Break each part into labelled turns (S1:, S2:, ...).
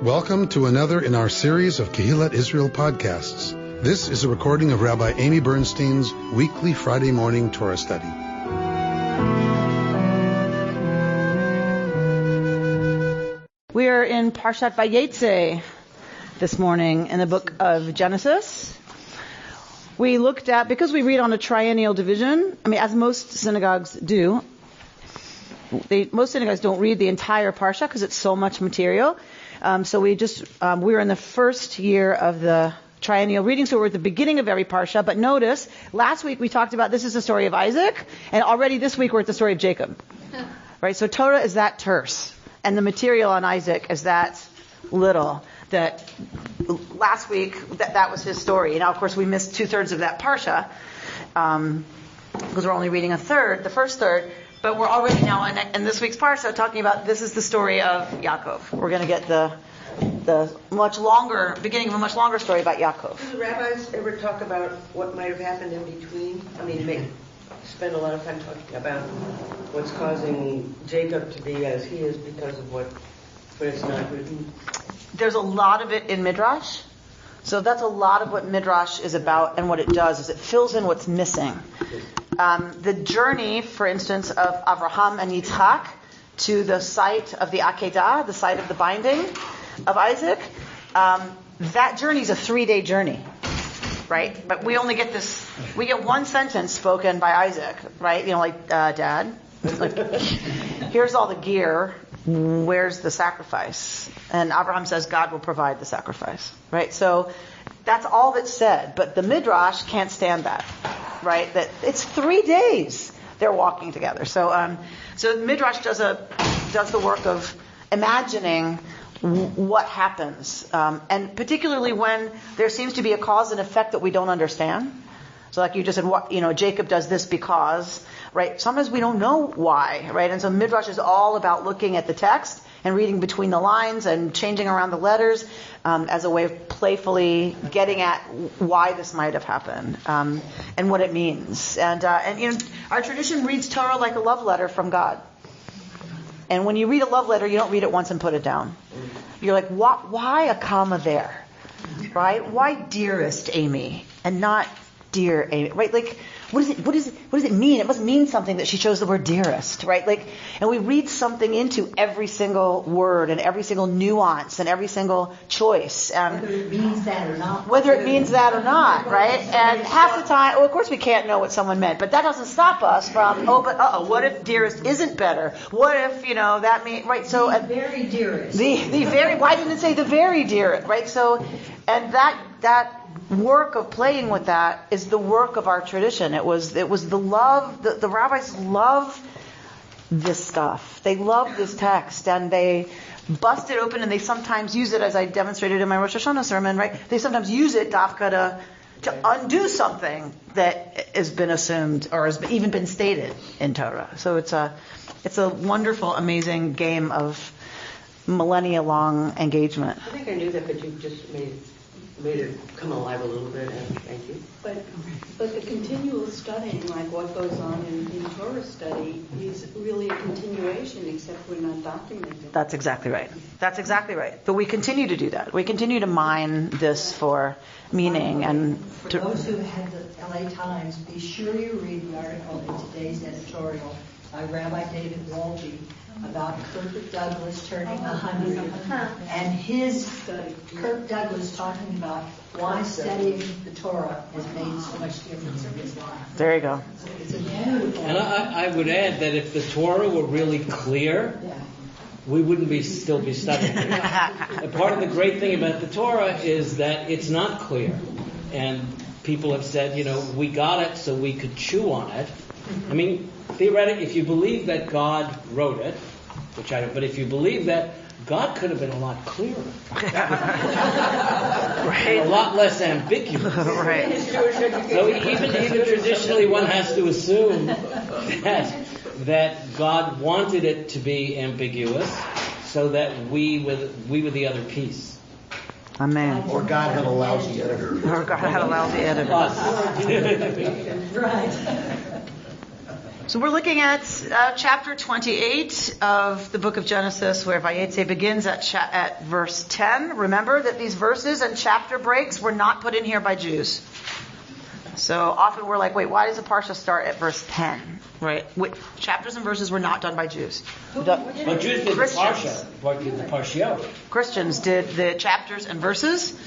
S1: Welcome to another in our series of Kehillat Israel podcasts. This is a recording of Rabbi Amy Bernstein's weekly Friday morning Torah study.
S2: We are in Parashat Vayetze I this morning in the book of Genesis. We looked at, because we read on a triennial division, as most synagogues do, most synagogues don't read the entire Parsha because it's so much material. So we were in the first year of the triennial reading, so we're at the beginning of every Parsha. But notice, last week we talked about this is the story of Isaac, and already this week we're at the story of Jacob. Right? So Torah is that terse, and the material on Isaac is that little. That last week, that was his story. Now, of course, we missed 2/3 of that Parsha, because we're only reading the first third. But we're already now in this week's Parsha talking about this is the story of Yaakov. We're going to get the much longer, beginning of a much longer story about Yaakov.
S3: Do the rabbis ever talk about what might have happened in between? They spend a lot of time talking about what's causing Jacob to be as he is because of what it's not written.
S2: There's a lot of it in Midrash. So that's a lot of what Midrash is about, and what it does is it fills in what's missing. The journey, for instance, of Abraham and Yitzchak to the site of the Akedah, the site of the binding of Isaac, that journey is a 3-day journey, right? But we only get we get one sentence spoken by Isaac, right? Dad, here's all the gear, where's the sacrifice? And Abraham says God will provide the sacrifice, right? So that's all that's said, but the Midrash can't stand that. Right, that it's 3 days they're walking together. So Midrash does the work of imagining what happens, and particularly when there seems to be a cause and effect that we don't understand. So, like you just said, Jacob does this because, right? Sometimes we don't know why, right? And so Midrash is all about looking at the text and reading between the lines and changing around the letters as a way of playfully getting at why this might have happened and what it means. And our tradition reads Torah like a love letter from God. And when you read a love letter, you don't read it once and put it down. You're like, why a comma there, right? Why dearest Amy and not dear Amy, right? Like, what does it mean? It must mean something that she chose the word dearest, right? Like, and we read something into every single word and every single nuance and every single choice.
S4: Whether it means that or not.
S2: Right? And half the time, of course we can't know what someone meant, but that doesn't stop us from, what if dearest isn't better? What if, that means, right? So
S4: the very dearest.
S2: The very, why didn't it say the very dearest, right? So, and that work of playing with that is the work of our tradition. It was the love, the rabbis love this stuff. They love this text, and they bust it open, and they sometimes use it, as I demonstrated in my Rosh Hashanah sermon, right? They sometimes use it, dafka, to undo something that has been assumed or has even been stated in Torah. So it's a wonderful, amazing game of millennia-long engagement.
S3: I think I knew that, but you just made it come alive a little bit, and thank you.
S5: But the continual studying, like what goes on in Torah study, is really a continuation, except we're not documenting.
S2: That's exactly right. But we continue to do that. We continue to mine this for meaning. And
S4: for those who had the LA Times, be sure you read the article in today's editorial by Rabbi David Wolbe about Kirk Douglas turning 100, and Kirk Douglas talking about why studying the Torah has made so much difference in his life.
S2: There you go.
S4: It's a beautiful.
S6: And I would add that if the Torah were really clear, we wouldn't still be studying it. And part of the great thing about the Torah is that it's not clear. And people have said, we got it so we could chew on it. Theoretically, if you believe that God wrote it, which I don't, but if you believe that, God could have been a lot clearer.
S2: Right.
S6: A lot less ambiguous.
S2: Right.
S6: So even traditionally one has to assume that God wanted it to be ambiguous so that we were the other piece.
S2: Amen.
S7: Or God had a lousy editor.
S2: Us.
S4: Right.
S2: So we're looking at chapter 28 of the book of Genesis, where Vayetze begins at verse 10. Remember that these verses and chapter breaks were not put in here by Jews. So often we're like, wait, why does the Parsha start at verse 10? Right? Chapters and verses were not done by Jews.
S6: But Jews did the Parsha, did the Parshiyot.
S2: Christians did the chapters and verses.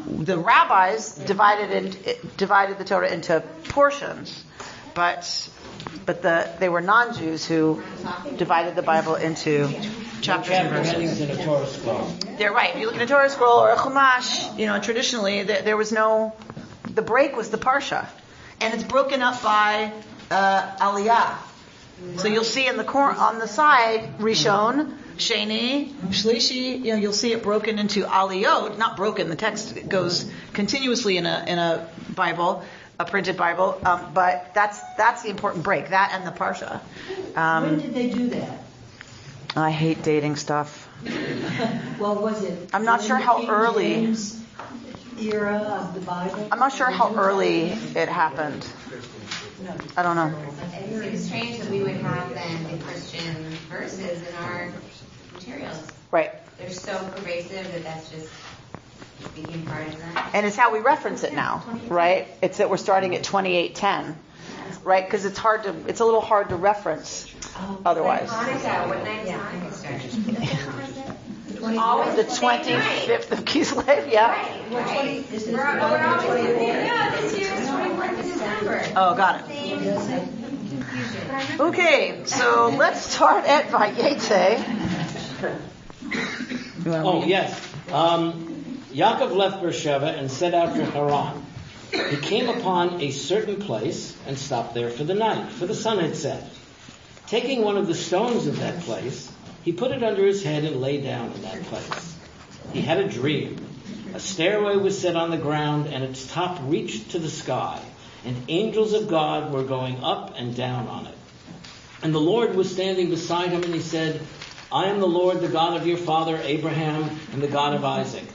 S2: The rabbis divided the Torah into portions, but they were non-Jews who divided the Bible into chapters and verses.
S6: Headings in a Torah scroll.
S2: They're right. If you look at a Torah scroll or a Chumash, traditionally there was no. The break was the Parsha, and it's broken up by Aliyah. So you'll see on the side Rishon, Sheni, Shlishi. You'll see it broken into Aliyot. Not broken. The text goes continuously in a Bible, a printed Bible. But that's the important break. That and the Parsha.
S4: When did they do that?
S2: I hate dating stuff.
S4: Well, was it?
S2: I'm not sure how early.
S4: James era of the Bible.
S2: I'm not sure how early it happened. I don't know.
S8: It's strange that we would have then the Christian verses in our materials.
S2: Right.
S8: They're so pervasive that's just became part of that.
S2: And it's how we reference it now, right? It's that we're starting at 28:10, right? Because it's a little hard to reference otherwise.
S8: Hanukkah, what night is Hanukkah start? Always
S2: The 25th of Kislev, yeah.
S8: Right. We're always this year is 24th of December.
S2: Oh, got it.
S8: Confusion.
S2: Okay, so let's start at Vayetze.
S6: Oh, yes. Yaakov left Beersheba and set out for Haran. He came upon a certain place and stopped there for the night, for the sun had set. Taking one of the stones of that place, he put it under his head and lay down in that place. He had a dream. A stairway was set on the ground, and its top reached to the sky, and angels of God were going up and down on it. And the Lord was standing beside him, and he said, I am the Lord, the God of your father Abraham, and the God of Isaac.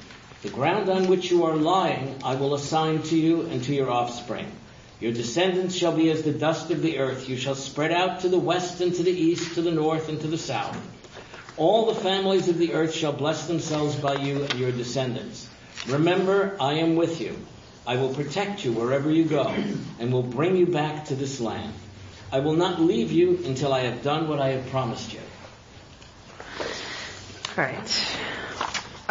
S6: The ground on which you are lying I will assign to you and to your offspring. Your descendants shall be as the dust of the earth. You shall spread out to the west and to the east, to the north and to the south. All the families of the earth shall bless themselves by you and your descendants. Remember, I am with you. I will protect you wherever you go, and will bring you back to this land. I will not leave you until I have done what I have promised you.
S2: All right.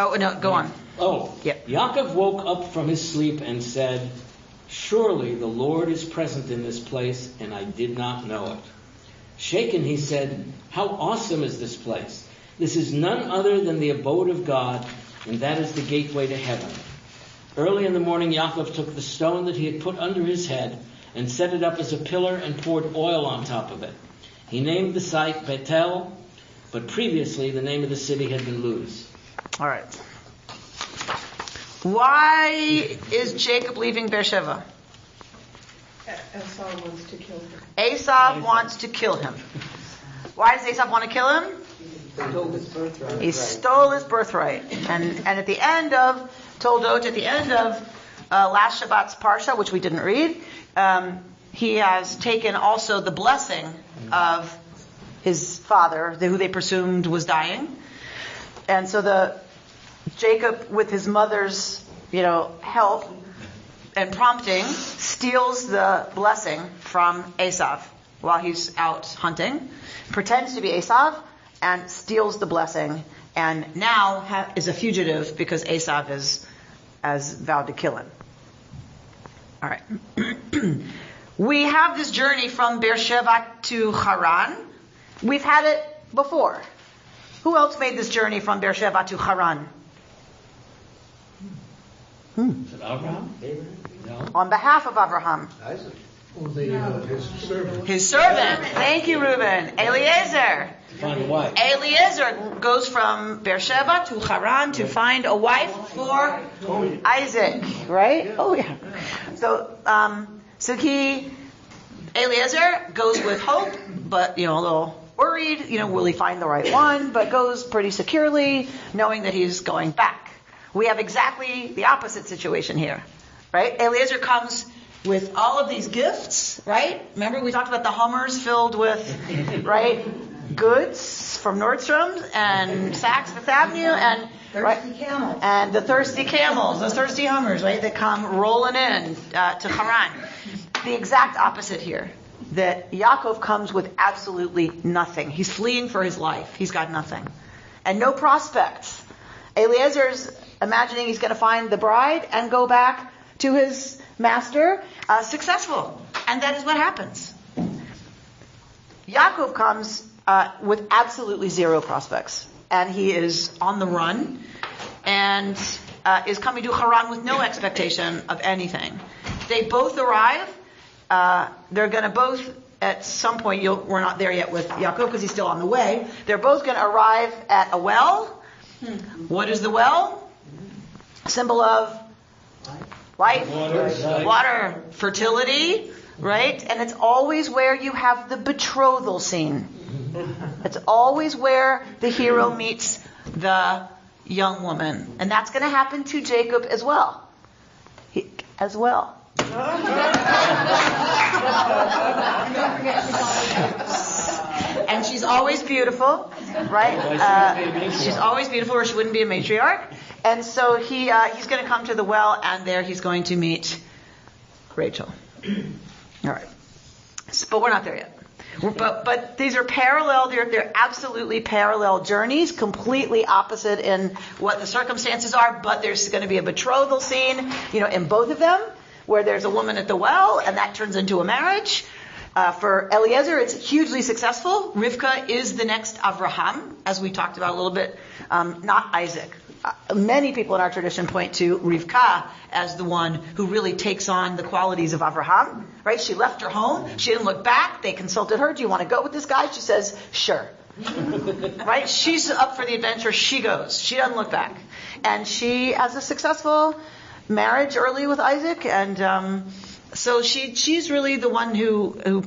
S2: Oh, no, go on.
S6: Oh,
S2: Yep.
S6: Yaakov woke up from his sleep and said, Surely the Lord is present in this place, and I did not know it. Shaken, he said, How awesome is this place! This is none other than the abode of God, and that is the gateway to heaven. Early in the morning, Yaakov took the stone that he had put under his head and set it up as a pillar and poured oil on top of it. He named the site Bethel, but previously the name of the city had been Luz.
S2: All right. Why is Jacob leaving Beersheba?
S5: Esau wants to kill him.
S2: Esav wants to kill him. Why does Esav want to kill him? He stole his birthright. And at the end of Toldot, at the end of last Shabbat's Parsha, which we didn't read, he has taken also the blessing of his father, who they presumed was dying. And so Jacob, with his mother's, help and prompting, steals the blessing from Esav while he's out hunting, pretends to be Esav, and steals the blessing, and now is a fugitive because Esav has vowed to kill him. All right. We have this journey from Beersheba to Haran. We've had it before. Who else made this journey from Beersheba to Haran?
S6: Is it Abraham? No.
S2: On behalf of Abraham.
S7: Isaac.
S1: His servant.
S2: His servant. Thank you, Reuben. Eliezer.
S6: To find a wife.
S2: Eliezer goes from Beersheba to Haran to find a wife for Isaac, right? Oh yeah. So Eliezer goes with hope, but a little worried. Will he find the right one? But goes pretty securely, knowing that he's going back. We have exactly the opposite situation here, right? Eliezer comes with all of these gifts, right? Remember we talked about the Hummers filled with, right, goods from Nordstrom's and Saks Fifth Avenue and
S4: Thirsty camels.
S2: And the thirsty camels, those thirsty Hummers, right, that come rolling in to Haran. The exact opposite here, that Yaakov comes with absolutely nothing. He's fleeing for his life. He's got nothing. And no prospects. Eliezer's imagining he's going to find the bride and go back to his master successful. And that is what happens. Yaakov comes with absolutely zero prospects. And he is on the run and is coming to Haran with no expectation of anything. They both arrive. They're going to both, at some point, we're not there yet with Yaakov because he's still on the way. They're both going to arrive at a well. What is the well? Symbol of life, water, fertility, right? And it's always where you have the betrothal scene. It's always where the hero meets the young woman. And that's going to happen to Jacob as well. And she's always beautiful, right? She's always beautiful, or she wouldn't be a matriarch. And so he's going to come to the well, and there he's going to meet Rachel. All right. But we're not there yet. But these are parallel. They're absolutely parallel journeys, completely opposite in what the circumstances are. But there's going to be a betrothal scene, in both of them, where there's a woman at the well, and that turns into a marriage. For Eliezer, it's hugely successful. Rivka is the next Avraham, as we talked about a little bit, not Isaac. Many people in our tradition point to Rivka as the one who really takes on the qualities of Avraham. Right? She left her home. She didn't look back. They consulted her. Do you want to go with this guy? She says, sure. Right? She's up for the adventure. She goes. She doesn't look back. And she has a successful marriage early with Isaac. And so she's really the one who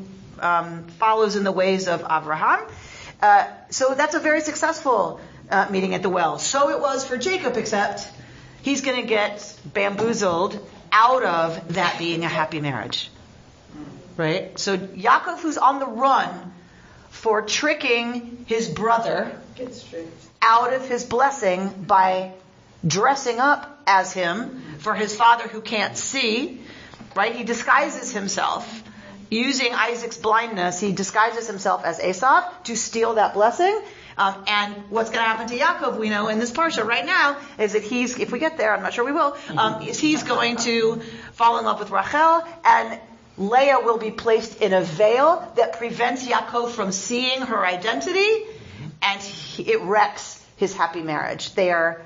S2: follows in the ways of Avraham. So that's a very successful meeting at the well. So it was for Jacob, except he's going to get bamboozled out of that being a happy marriage. Right? So Yaakov, who's on the run for tricking his brother out of his blessing by dressing up as him for his father who can't see, right? He disguises himself. Using Isaac's blindness, he disguises himself as Esau to steal that blessing. And what's going to happen to Yaakov, we know in this parsha right now, is that if we get there, I'm not sure we will, is he's going to fall in love with Rachel, and Leah will be placed in a veil that prevents Yaakov from seeing her identity, and it wrecks his happy marriage. The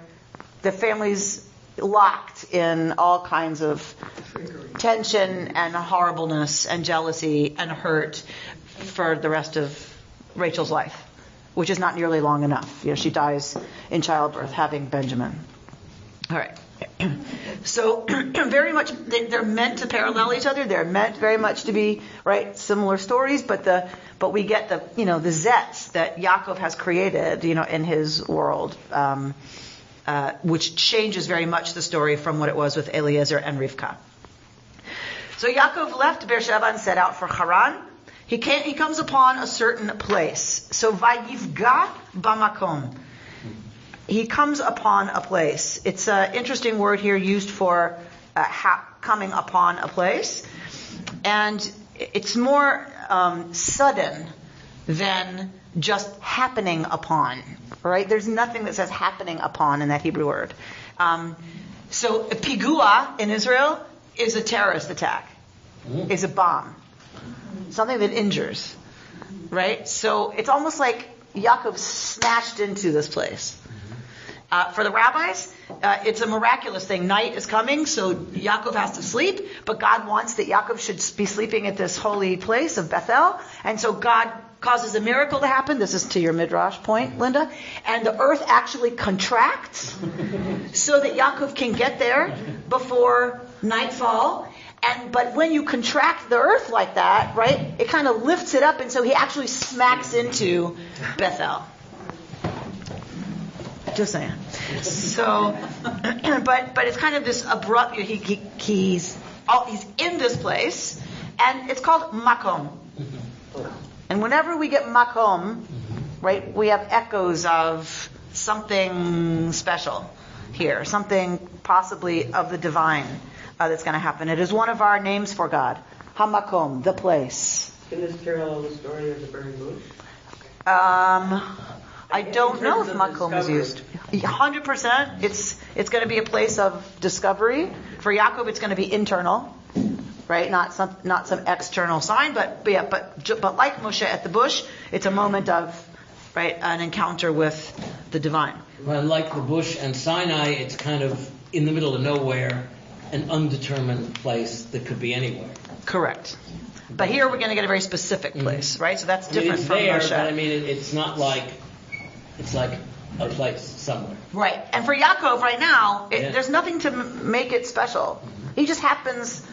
S2: family's locked in all kinds of tension and horribleness and jealousy and hurt for the rest of Rachel's life, which is not nearly long enough. She dies in childbirth having Benjamin. All right. So very much they're meant to parallel each other. They're meant very much to be similar stories, but we get the zets that Yaakov has created in his world, which changes very much the story from what it was with Eliezer and Rivka. So Yaakov left Beersheba and set out for Haran. He comes upon a certain place. So Vayivga bamakom. He comes upon a place. It's an interesting word here used for coming upon a place. And it's more sudden than just happening upon. Right? There's nothing that says happening upon in that Hebrew word. So a pigua in Israel is a terrorist attack. Is a bomb. Something that injures. Right? So it's almost like Yaakov smashed into this place. For the rabbis, it's a miraculous thing. Night is coming, so Yaakov has to sleep, but God wants that Yaakov should be sleeping at this holy place of Bethel, and so God causes a miracle to happen. This is to your Midrash point, Linda. And the earth actually contracts so that Yaakov can get there before nightfall. But when you contract the earth like that, right, it kind of lifts it up, and so he actually smacks into Bethel. Just saying. So, but it's kind of this abrupt. He's He's in this place, and it's called makom. And whenever we get makom, right, we have echoes of something special here, something possibly of the divine that's going to happen. It is one of our names for God, hamakom, the place.
S3: Can this parallel the story of the burning bush?
S2: I don't know if makom is used. 100%. It's going to be a place of discovery. For Yaakov, it's going to be internal, right? Not some external sign, but like Moshe at the bush, it's a moment of, right, an encounter with the divine.
S6: Well, like the bush and Sinai, it's kind of in the middle of nowhere, an undetermined place that could be anywhere.
S2: Correct. But here we're going to get a very specific place, right? So that's different
S6: it's
S2: from
S6: there,
S2: Moshe.
S6: but it's not like it's like a place somewhere.
S2: Right. And for Yaakov right now,
S6: Yeah.
S2: there's nothing to make it special. He just happens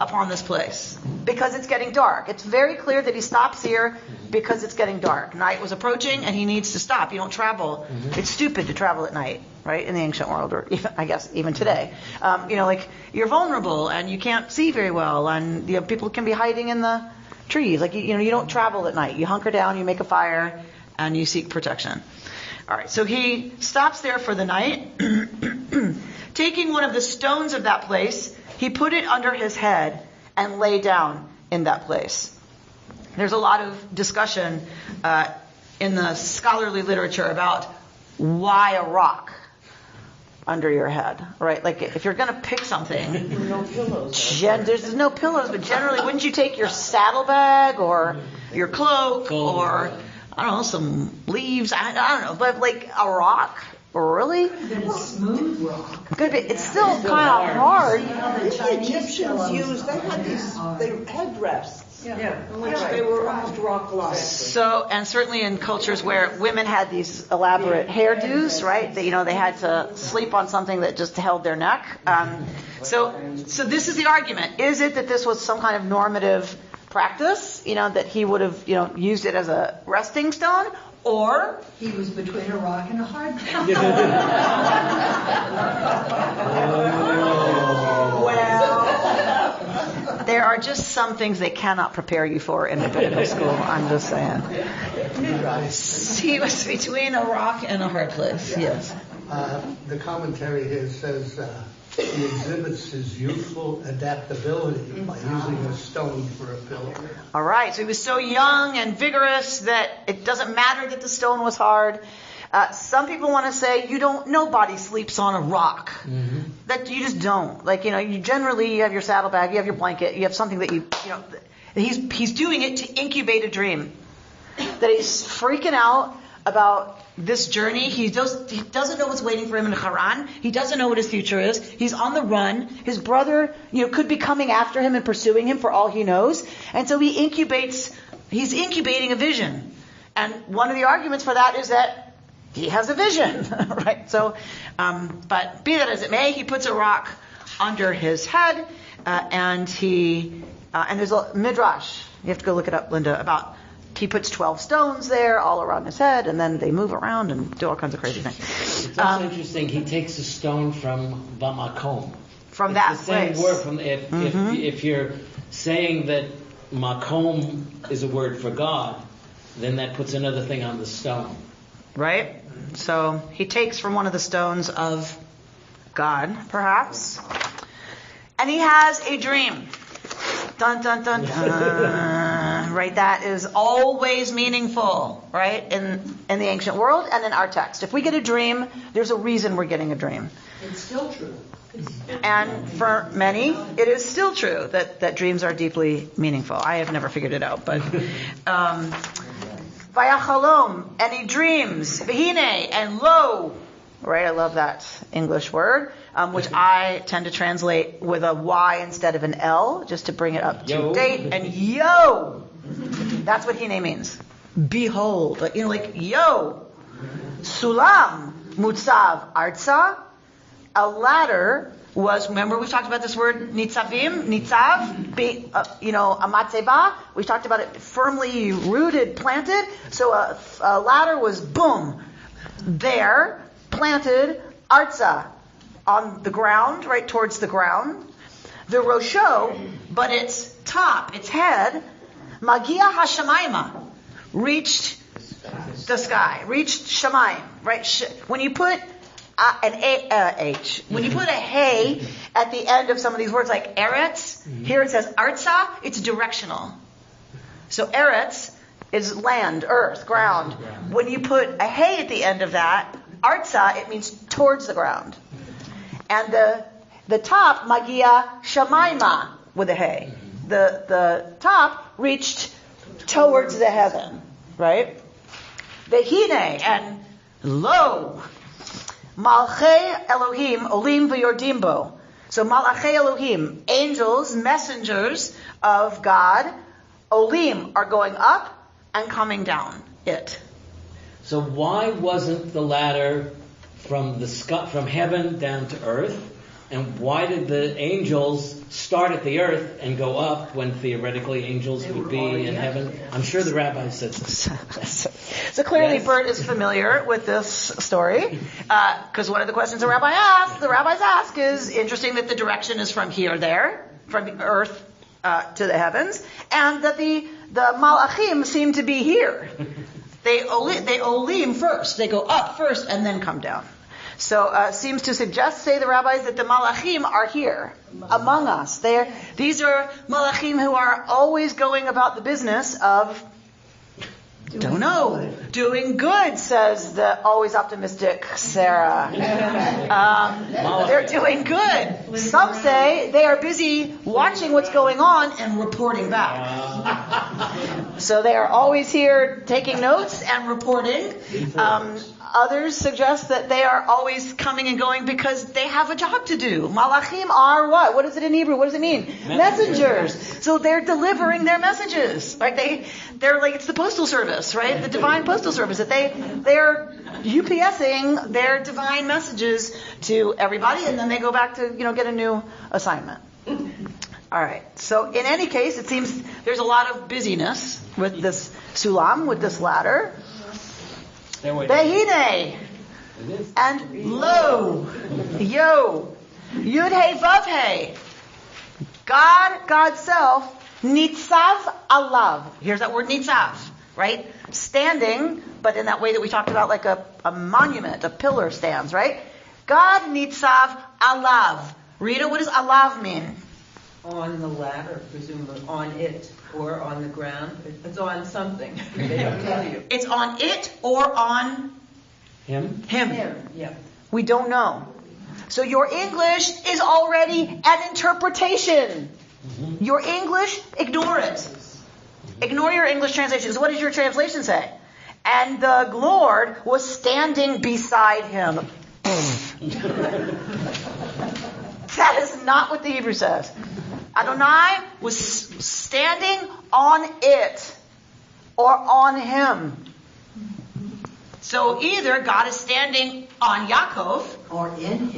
S2: upon this place because it's getting dark. It's very clear that he stops here because it's getting dark. Night was approaching and he needs to stop. You don't travel. It's stupid to travel at night, right? In the ancient world, or even, I guess even today. Like you're vulnerable and you can't see very well, and people can be hiding in the trees. Like you don't travel at night. You hunker down, you make a fire, and you seek protection. All right, so he stops there for the night. Taking one of the stones of that place, he put it under his head and lay down in that place. There's a lot of discussion in the scholarly literature about why a rock under your head, right? Like if you're going to pick something,
S3: No pillows.
S2: there's no pillows, but generally, wouldn't you take your saddlebag or your cloak or I don't know, some leaves? I don't know, but like a rock. Really?
S4: Then a smooth rock.
S2: Could be. It's still kind of hard.
S9: The Egyptians used, they had rests, which they were almost rock-like.
S2: So, and certainly in cultures where women had these elaborate hairdos, right? They had to sleep on something that just held their neck. So this is the argument. Is it that this was some kind of normative practice, that he would have, used it as a resting stone? Or
S4: He was between a rock and a hard place.
S2: well, there are just some things they cannot prepare you for in rabbinical school. I'm just saying. He was between a rock and a hard place. Yes.
S10: The commentary here says he exhibits his youthful adaptability by using a stone for a pillow.
S2: All right. So he was so young and vigorous that it doesn't matter that the stone was hard. Some people want to say nobody sleeps on a rock. That you just don't. Like, you generally have your saddlebag, you have your blanket, you have something that he's doing it to incubate a dream. That he's freaking out about this journey. He doesn't know what's waiting for him in Haran. He doesn't know what his future is. He's on the run. His brother, could be coming after him and pursuing him for all he knows. And so he's incubating a vision. And one of the arguments for that is that he has a vision, right? So, but be that as it may, he puts a rock under his head, and there's a midrash. You have to go look it up, Linda, about he puts 12 stones there all around his head, and then they move around and do all kinds of crazy things.
S6: It's also interesting. He takes a stone from Bamakom.
S2: From that
S6: the same
S2: place.
S6: word. If you're saying that Makom is a word for God, then that puts another thing on the stone.
S2: Right? So he takes from one of the stones of God, perhaps, and he has a dream. Dun, dun, dun, dun. Right? That is always meaningful, right? In the ancient world and in our text. If we get a dream, there's a reason we're getting a dream.
S9: It's still true.
S2: And for many, it is still true that dreams are deeply meaningful. I have never figured it out, but Vayachalom, and he dreams. V'hine, and lo. Right, I love that English word, which I tend to translate with a Y instead of an L, just to bring it up to date. And yo, that's what hine means. Behold, like yo. Sulam, mutzav, arza. A ladder was, remember we talked about this word, nitzavim, nitzav, amatzeba. We talked about it firmly rooted, planted. So a ladder was, boom, there, planted, arza, on the ground, right towards the ground. the Rosho, but its top, its head, Magia Hashamayma, reached the sky, reached Shamayim, right? When you put when you put a hey at the end of some of these words like Eretz, here it says Artza, it's directional. So Eretz is land, earth, ground. When you put a hey at the end of that, Artza, it means towards the ground. And the top, Magia Shamayma, with a hey. The top reached towards the heaven, right? Vehine, and lo, Malchei Elohim, Olim v'yordim bo. So Malachei Elohim, angels, messengers of God, Olim, are going up and coming down it.
S6: So why wasn't the ladder from the sky, from heaven down to earth? And why did the angels start at the earth and go up when theoretically angels would be in heaven? I'm sure the rabbi said this.
S2: So clearly Bert is familiar with this story, because one of the questions the rabbis ask is interesting that the direction is from here, there, from the earth to the heavens, and that the malachim seem to be here. They olim first. They go up first and then come down. So seems to suggest, say the rabbis, that the malachim are here among us. These are malachim who are always going about the business of doing good, says the always optimistic Sarah. They're doing good. Some say they are busy watching what's going on and reporting back. So they are always here taking notes and reporting. Others suggest that they are always coming and going because they have a job to do. Malachim are what? What is it in Hebrew? What does it mean? Messengers. So they're delivering their messages. Right? They're like, it's the postal service, right? The divine postal service. That they're UPSing their divine messages to everybody, and then they go back to, get a new assignment. All right. So in any case, it seems there's a lot of busyness with this sulam, with this ladder. Vehine, and lo, yo, yud hey vav hey. God's self, nitzav alav. Here's that word nitzav, right? Standing, but in that way that we talked about, like a monument, a pillar stands, right? God nitzav alav. Rita, what does alav mean?
S11: On the ladder, presumably on it, or on the ground. It's on something. They don't tell you.
S2: It's on it or on
S6: him.
S11: Yeah.
S2: We don't know. So your English is already an interpretation. Mm-hmm. Your English, ignore it. Ignore your English translation. So what does your translation say? And the Lord was standing beside him. That is not what the Hebrew says. Adonai was standing on it or on him. So either God is standing on Yaakov
S4: or in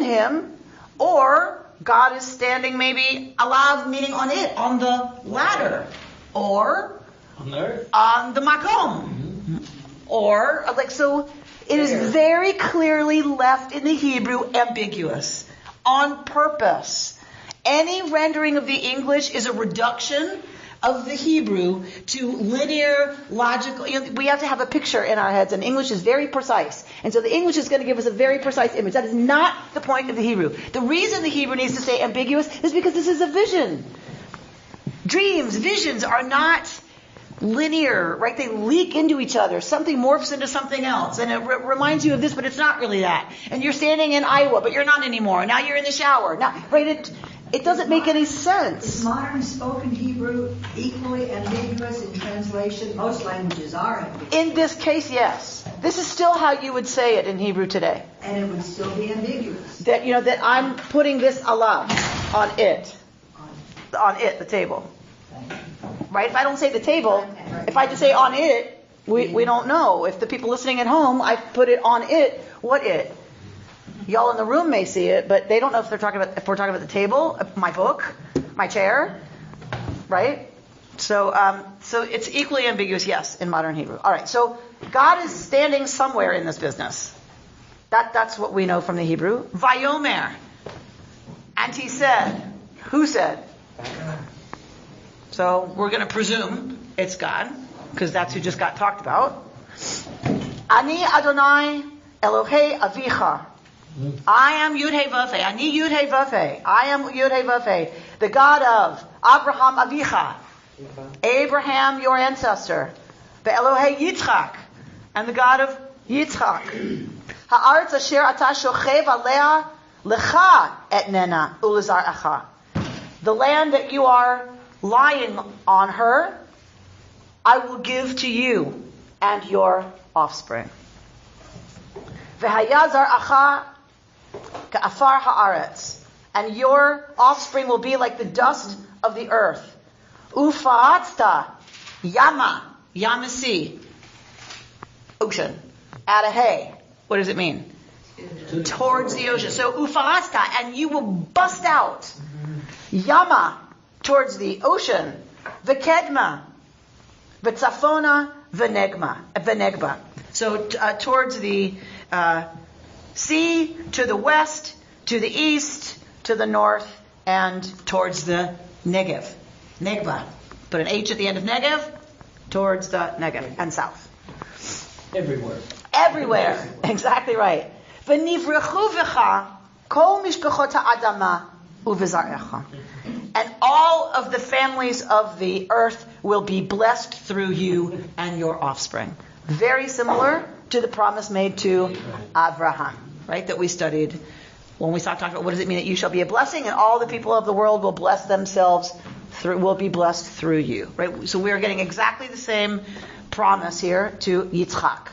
S4: him,
S2: or God is standing maybe alav, meaning on it, on the ladder, or
S6: on the earth,
S2: on the makom, or like so. It is very clearly left in the Hebrew ambiguous on purpose. Any rendering of the English is a reduction of the Hebrew to linear, logical. We have to have a picture in our heads, and English is very precise. And so the English is going to give us a very precise image. That is not the point of the Hebrew. The reason the Hebrew needs to stay ambiguous is because this is a vision. Dreams, visions are not linear, right? They leak into each other. Something morphs into something else. And it reminds you of this, but it's not really that. And you're standing in Iowa, but you're not anymore. Now you're in the shower. Now, right? It doesn't make any sense.
S4: Is modern spoken Hebrew equally ambiguous in translation? Most languages are ambiguous.
S2: In this case, yes. This is still how you would say it in Hebrew today.
S4: And it would still be ambiguous.
S2: That I'm putting this alav on it. On it, the table. Right? If I don't say the table, if I just say on it, we don't know. If the people listening at home, I put it on it, what it? Y'all in the room may see it, but they don't know if we're talking about the table, my book, my chair, right? So it's equally ambiguous, yes, in modern Hebrew. All right, so God is standing somewhere in this business. That's what we know from the Hebrew. Vayomer, and And he said, who said? So we're going to presume it's God, because that's who just got talked about. Ani Adonai Elohei Avicha. I am Yud-Heh Vav-Heh. Ani Yud-Heh Vav-Heh. I am Yud-Heh Vav-Heh. The God of Abraham Avicha. Abraham, your ancestor. The Elohei Yitzchak. And the God of Yitzchak. Ha'aretz asher ata shochev alea lecha etnena ulezar'acha. The land that you are lying on her, I will give to you and your offspring. V'haya zar'acha ka'afar ha'aretz. And your offspring will be like the dust of the earth. Ufa'atzta yama, yamasi, ocean. Adahe. What does it mean? Towards the ocean. So ufa'atzta, and you will bust out. Yama, towards the ocean. V'kedma, v'tzafona, v'negba. So towards the sea, to the west, to the east, to the north, and towards the Negev. Negba. Put an H at the end of Negev, towards the Negev, and south. Everywhere. Exactly right. V'nivrechu v'cha kol mishpachot ha'adama u'v'zarecha. And all of the families of the earth will be blessed through you and your offspring. Very similar to the promise made to Abraham, right? That we studied when we talked about what does it mean that you shall be a blessing, and all the people of the world will bless themselves will be blessed through you, right? So we are getting exactly the same promise here to Yitzchak.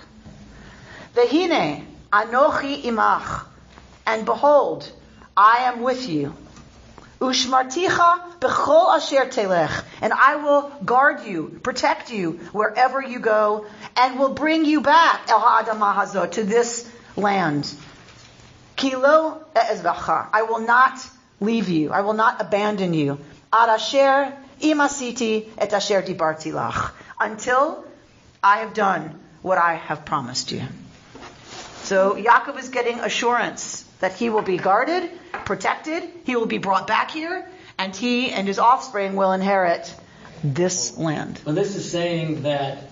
S2: Vehine anochi imach, and behold, I am with you. Ushmarticha b'chol asher telech, and I will guard you, protect you wherever you go, and will bring you back el ha'adamah hazot, to this land. Kilo e'ezvacha, I will not leave you, I will not abandon you. Ad asher imasiti et asher dibarti lach, until I have done what I have promised you. So Yaakov is getting assurance that he will be guarded, protected, he will be brought back here, and he and his offspring will inherit this land.
S6: Well, this is saying that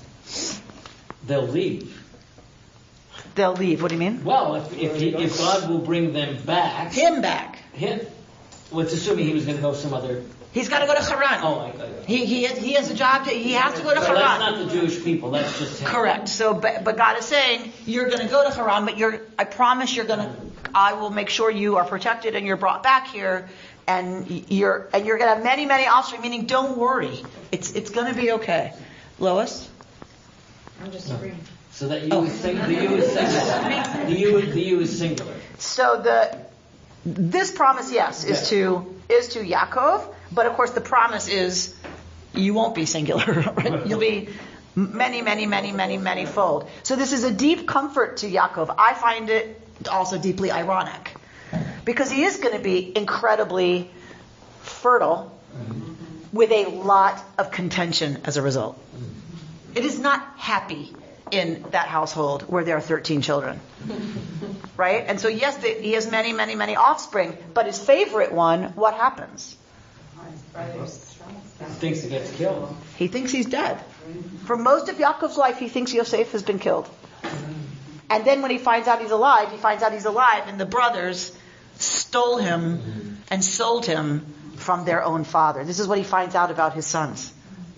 S6: they'll leave.
S2: They'll leave. What do you mean?
S6: Well, if God will bring them back.
S2: Him back.
S6: Well, it's assuming he was going to go some other.
S2: He's got to go to Haran.
S6: Oh, I got it.
S2: He has a job. He has to go to Haran.
S6: That's not the Jewish people. That's just him.
S2: Correct. So, but God is saying you're going to go to Haran, but I promise I will make sure you are protected and you're brought back here, and you're going to have many, many offspring. Meaning, don't worry. It's going to be okay. Lois?
S8: I'm just agreeing.
S6: So that you is singular. The you is singular.
S2: So this promise, yes, is to Yaakov, but of course the promise is you won't be singular, right? You'll be many, many, many, many, many fold. So this is a deep comfort to Yaakov. I find it also deeply ironic, because he is going to be incredibly fertile with a lot of contention as a result. It is not happy in that household where there are 13 children. Right? And so yes, he has many, many, many offspring, but his favorite one, what happens?
S6: He thinks he gets killed.
S2: He thinks he's dead. For most of Yaakov's life, he thinks Yosef has been killed. And then when he finds out he's alive, and the brothers stole him and sold him from their own father. This is what he finds out about his sons,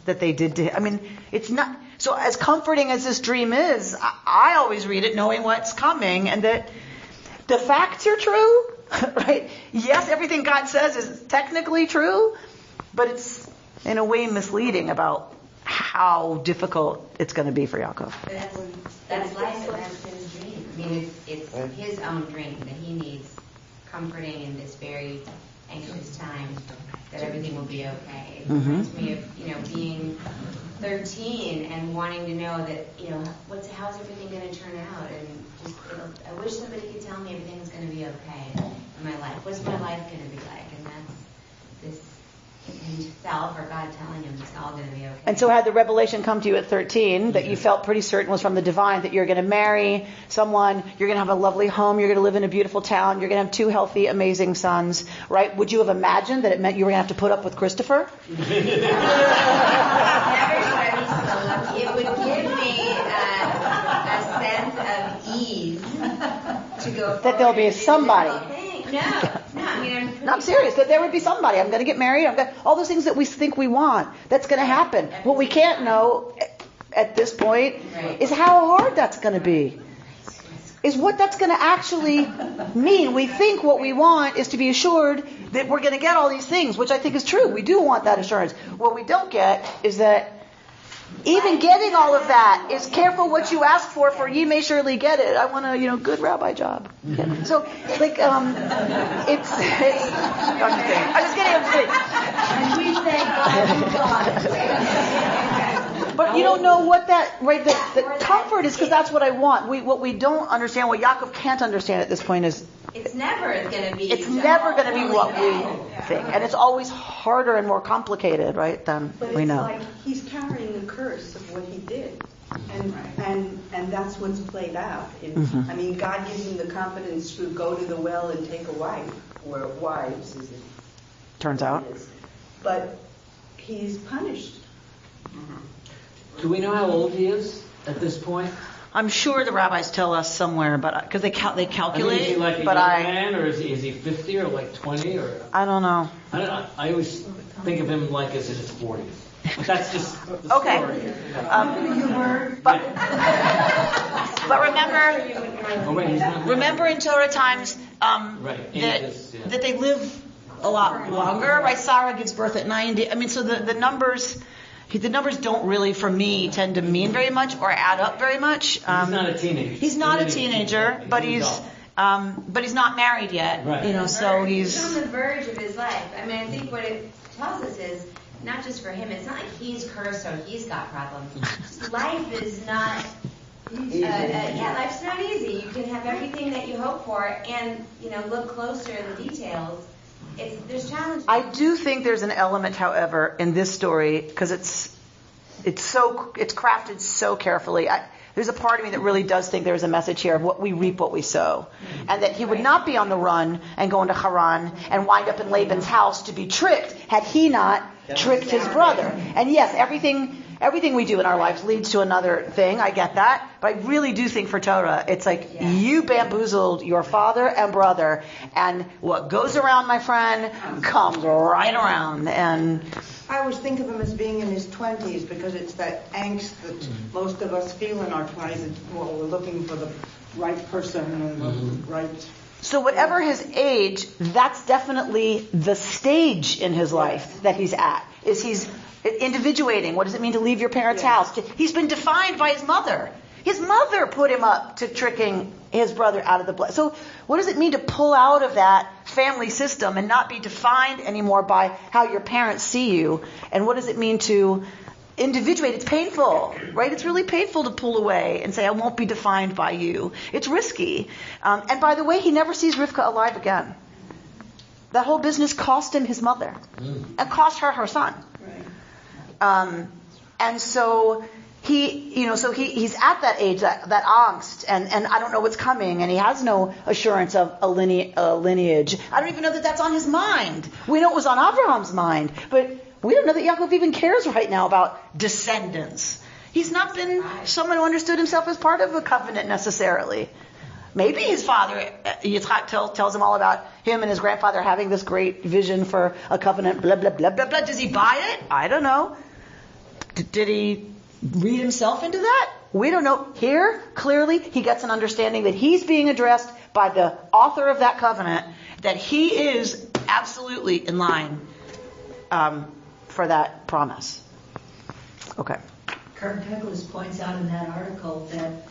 S2: that they did to him. I mean, it's not... So as comforting as this dream is, I always read it knowing what's coming, and that the facts are true, right? Yes, everything God says is technically true, but it's in a way misleading about how difficult it's going to be for Yaakov.
S8: That's life, and that's his dream. I mean, it's his own dream that he needs comforting in this very anxious time, that everything will be okay. It reminds me of, being 13 and wanting to know that, how's everything going to turn out? And just, I wish somebody could tell me everything's going to be okay in my life. What's my life going to be like? And that's this, and he felt himself or God telling him it's all going to be okay.
S2: And so had the revelation come to you at 13 that you felt pretty certain was from the divine, that you're going to marry someone, you're going to have a lovely home, you're going to live in a beautiful town, you're going to have 2 healthy, amazing sons, right? Would you have imagined that it meant you were going to have to put up with Christopher?
S8: Never studied so it would give me a sense of ease to go
S2: That there'll be somebody.
S8: No, I mean,
S2: I'm serious. That there would be somebody. I'm going to get married. All those things that we think we want. That's going to happen. What we can't know at this point is how hard that's going to be. Is what that's going to actually mean. We think what we want is to be assured that we're going to get all these things, which I think is true. We do want that assurance. What we don't get is that even getting all of that is careful what you ask for ye may surely get it. I want a, good rabbi job. Yeah. So, like, I'm just kidding.
S4: And we thank God.
S2: But you don't know what that, right, the comfort is, because that's what I want. What we don't understand, what Yaakov can't understand at this point is
S8: it's never going to be.
S2: It's never going to be what we think, and it's always harder and more complicated, right? Than we know.
S5: But it's like he's carrying the curse of what he did, and that's what's played out. I mean, God gives him the confidence to go to the well and take a wife, or wives, as it
S2: turns out.
S5: But he's punished.
S6: Do we know how old he is at this point?
S2: I'm sure the rabbis tell us somewhere, but because they calculate.
S6: I mean, is he like a young man, or is he 50 or like 20 or?
S2: I don't know.
S6: I always think of him like as in his 40s. But that's just the
S2: okay.
S6: story.
S2: But remember in Torah times that they live a lot longer. Right? Sarah gives birth at 90. I mean, so the numbers. The numbers don't really, for me, tend to mean very much or add up very much.
S6: He's not a teenager.
S2: He's not a teenager, but he's not married yet.
S6: Right.
S2: So
S8: he's on the verge of his life. I mean, I think what it tells us is not just for him. It's not like he's cursed or he's got problems. Life is not. Life's not easy. You can have everything that you hope for, and look closer at the details. There's challenges.
S2: I do think there's an element, however, in this story, because it's crafted so carefully. There's a part of me that really does think there's a message here of what we reap, what we sow, and that he would not be on the run and go into Haran and wind up in Laban's house to be tricked had he not tricked his brother. And yes, everything we do in our lives leads to another thing. I get that. But I really do think for Torah, it's like you bamboozled your father and brother, and what goes around, my friend, comes right around. And
S9: I always think of him as being in his 20s because it's that angst that most of us feel in our 20s. We're looking for the right person and the right...
S2: So whatever his age, that's definitely the stage in his life that he's at. He's individuating. What does it mean to leave your parents' house? He's been defined by his mother. His mother put him up to tricking his brother out of the blood. So what does it mean to pull out of that family system and not be defined anymore by how your parents see you? And what does it mean to individuate? It's painful, right? It's really painful to pull away and say, I won't be defined by you. It's risky. And by the way, he never sees Rivka alive again. That whole business cost him his mother and cost her son. Right. And so he's at that age, that angst, and I don't know what's coming, and he has no assurance of a lineage. I don't even know that that's on his mind. We know it was on Abraham's mind, but we don't know that Yaakov even cares right now about descendants. He's not been someone who understood himself as part of a covenant necessarily. Maybe his father, Yitzchak, tells him all about him and his grandfather having this great vision for a covenant, blah, blah, blah, blah, blah. Does he buy it? I don't know. Did he read himself into that? We don't know. Here, clearly, he gets an understanding that he's being addressed by the author of that covenant, that he is absolutely in line for that promise. Okay.
S4: Kirk Douglas points out in that article that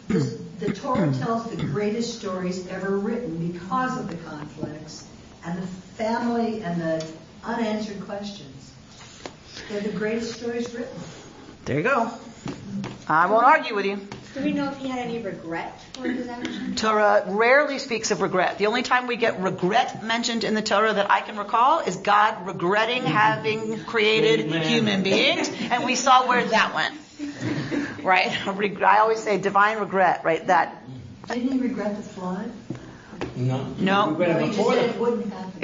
S4: the Torah tells the greatest stories ever written because of the conflicts and the family and the unanswered questions. They're the greatest stories written.
S2: There you go. I won't argue with you.
S12: Do we know if he had any regret for his actions?
S2: Torah rarely speaks of regret. The only time we get regret mentioned in the Torah that I can recall is God regretting having created human beings, and we saw where that went. Right? I always say divine regret, right? That.
S4: Didn't he regret the flood?
S2: No.
S4: Before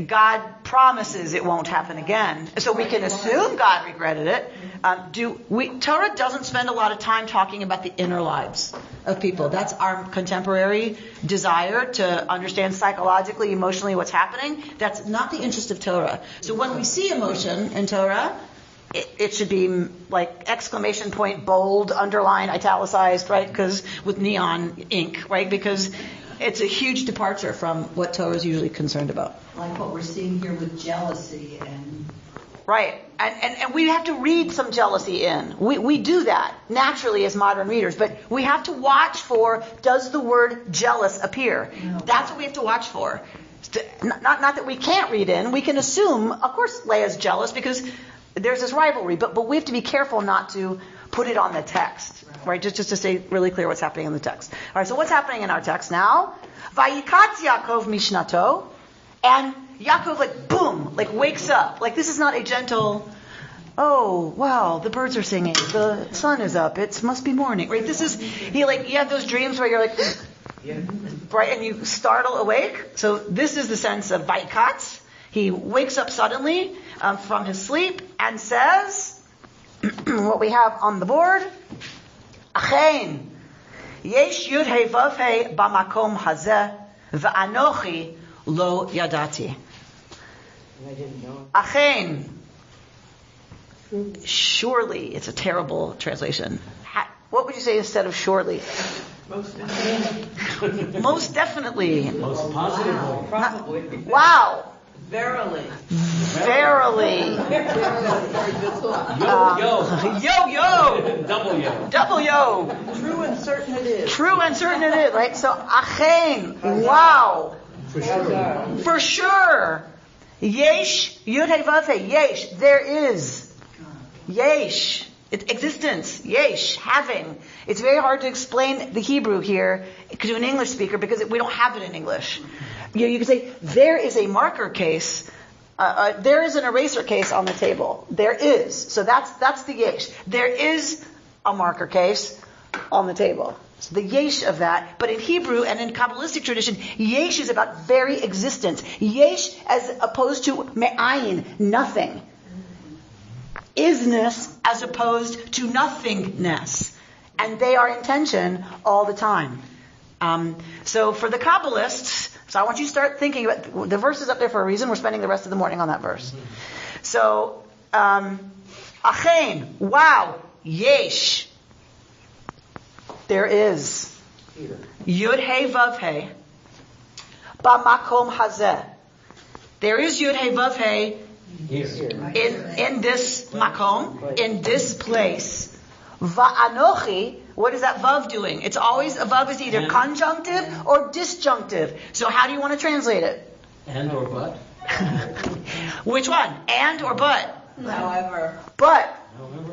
S2: God promises it won't happen again. So we can assume God regretted it. Torah doesn't spend a lot of time talking about the inner lives of people. That's our contemporary desire to understand psychologically, emotionally what's happening. That's not the interest of Torah. So when we see emotion in Torah, it should be like exclamation point, bold, underlined, italicized, right? Because with neon ink, right? Because it's a huge departure from what Torah is usually concerned about.
S4: Like what we're seeing here with jealousy and...
S2: Right. And we have to read some jealousy in. We do that naturally as modern readers, but we have to watch for, does the word jealous appear? No. That's what we have to watch for. Not that we can't read in. We can assume, of course, Leah's jealous because there's this rivalry, but we have to be careful not to put it on the text. Right, just to say really clear what's happening in the text. All right, so what's happening in our text now? Vayikatz Yaakov mishnato, and Yaakov boom, wakes up. This is not a gentle, oh wow, the birds are singing, the sun is up, it must be morning. Right, this is you have those dreams where you're right, and you startle awake. So this is the sense of Vayikatz. He wakes up suddenly from his sleep and says, what we have on the board. Achein, yesh yud hei vav hei b'makom hazeh, v'anochi lo yadati.
S3: I didn't know.
S2: Achein, surely, it's a terrible translation. What would you say instead of surely?
S11: Most definitely.
S2: Most definitely.
S6: Most positively.
S11: Wow. Probably.
S2: Wow.
S11: Verily.
S2: Verily. Yo. Double yo.
S11: True and certain it is.
S2: True and certain it is, right? So, achein. Wow. For sure. Yesh. Yud Hei Vav Hei. Yesh. There is. Yesh. It's existence. Yesh. Having. It's very hard to explain the Hebrew here to an English speaker because we don't have it in English. You can say, there is a marker case, there is an eraser case on the table. There is. So that's the yesh. There is a marker case on the table. So the yesh of that. But in Hebrew and in Kabbalistic tradition, yesh is about very existence. Yesh as opposed to me'ayin, nothing. Isness as opposed to nothingness. And they are in tension all the time. So for the Kabbalists, so I want you to start thinking about, the verse is up there for a reason. We're spending the rest of the morning on that verse. So, achein, wow, yesh, there is. Yud Hei Vav Hei, b'makom hazeh. There is Yud Hei Vav Hei in this makom, in this place. Va'anochi, what is that vav doing? It's always, a vav is either conjunctive or disjunctive. So how do you want to translate it?
S6: And or but?
S2: Which one? And or but?
S11: However.
S2: But.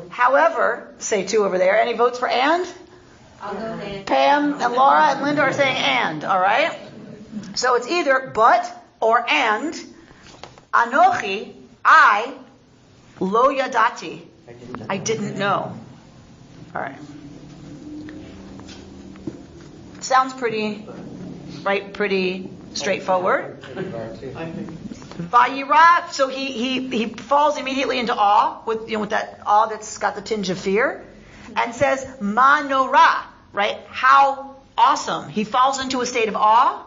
S2: However, say two over there. Any votes for and?
S8: I'll go and.
S2: Pam and Laura and Linda are saying and, alright? So it's either but or and. Anochi, I, lo yadati, I didn't know. All right. Sounds pretty straightforward. Vayira, so he falls immediately into awe with that awe that's got the tinge of fear, and says ma nora, right? How awesome! He falls into a state of awe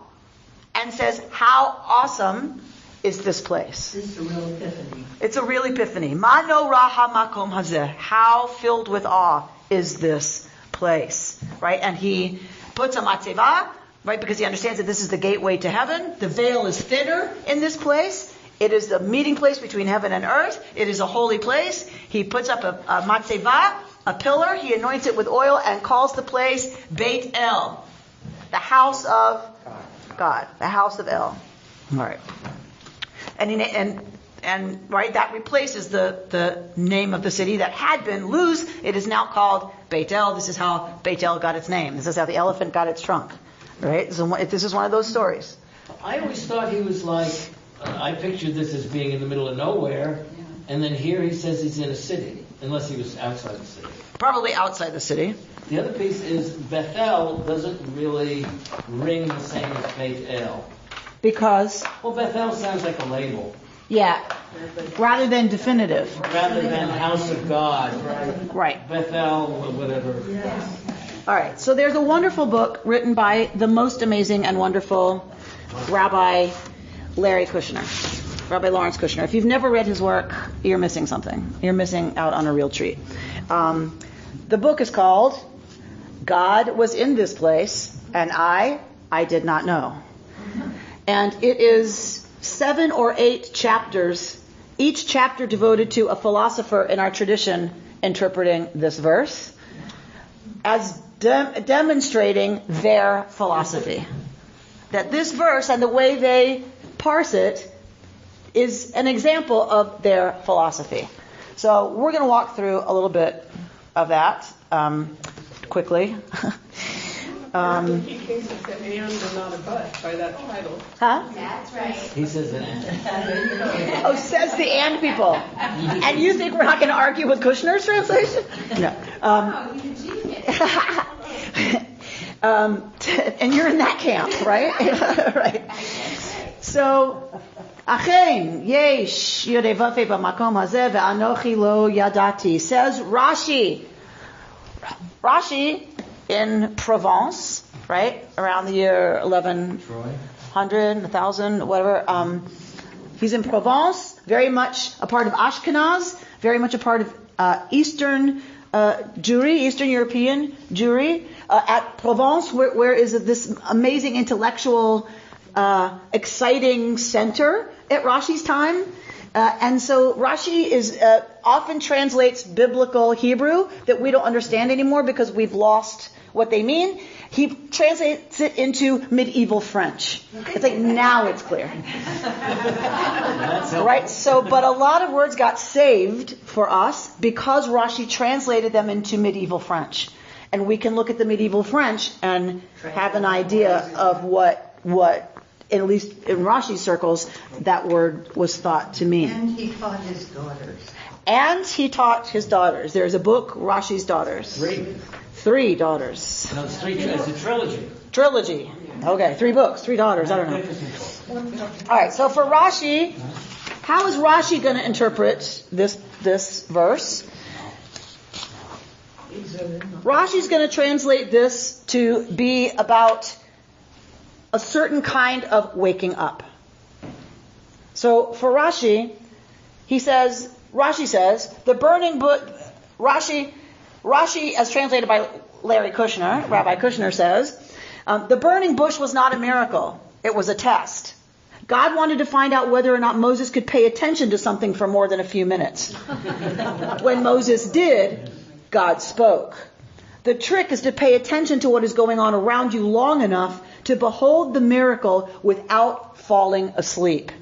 S2: and says, "How awesome is this place?"
S4: This is a real epiphany.
S2: It's a real epiphany. Ma nora hamakom hazeh. How filled with awe is this place, right? And he puts a matzeva, right, because he understands that this is the gateway to heaven. The veil is thinner in this place. It is the meeting place between heaven and earth. It is a holy place. He puts up a matzeva, a pillar. He anoints it with oil and calls the place Beit El, the house of God, the house of El. All right. And And right, that replaces the name of the city that had been Luz. It is now called Beit El. This is how Beit El got its name. This is how the elephant got its trunk. Right? So this is one of those stories.
S6: I always thought he was like, I pictured this as being in the middle of nowhere, and then here he says he's in a city, unless he was outside the city.
S2: Probably outside the city.
S6: The other piece is Bethel doesn't really ring the same as Beit El.
S2: Because?
S6: Well, Bethel sounds like a label.
S2: Yeah. Rather than definitive.
S6: Rather than house of God.
S2: Right.
S6: Bethel, whatever.
S2: All right. So there's a wonderful book written by the most amazing and wonderful Rabbi Larry Kushner. Rabbi Lawrence Kushner. If you've never read his work, you're missing something. You're missing out on a real treat. The book is called God Was in This Place, and I Did Not Know. And it is 7 or 8 chapters, each chapter devoted to a philosopher in our tradition interpreting this verse as demonstrating their philosophy. That this verse and the way they parse it is an example of their philosophy. So we're going to walk through a little bit of that quickly.
S13: He cases the and and not a but by that title.
S2: Huh?
S8: That's right.
S6: He says an and.
S2: Oh, says the and people. And you think we're not going to argue with Kushner's translation? No. And you're in that camp, right? Right. So, Achen, yesh, yodei vafei b'makom hazeh ve'anochi lo yadati. Says Rashi. Rashi in Provence, right? Around the year 1100, 1000, whatever. He's in Provence, very much a part of Ashkenaz, very much a part of Eastern Jewry, Eastern European Jewry. At Provence, where is this amazing intellectual, exciting center at Rashi's time. And so Rashi is often translates biblical Hebrew that we don't understand anymore because we've lost what they mean. He translates it into medieval French. It's like now it's clear. Right? So, but a lot of words got saved for us because Rashi translated them into medieval French. And we can look at the medieval French and have an idea of what at least in Rashi circles, that word was thought to mean.
S4: And he taught his daughters.
S2: And he taught his daughters. There's a book, Rashi's Daughters. 3 daughters.
S6: No, it's 3. It's a trilogy.
S2: Trilogy. Okay, 3 books, 3 daughters. I don't know. All right. So for Rashi, how is Rashi going to interpret this verse? Rashi's going to translate this to be about a certain kind of waking up. So for Rashi, Rashi says, the burning bush, Rashi as translated by Larry Kushner, Rabbi Kushner says, the burning bush was not a miracle. It was a test. God wanted to find out whether or not Moses could pay attention to something for more than a few minutes. When Moses did, God spoke. The trick is to pay attention to what is going on around you long enough to behold the miracle without falling asleep.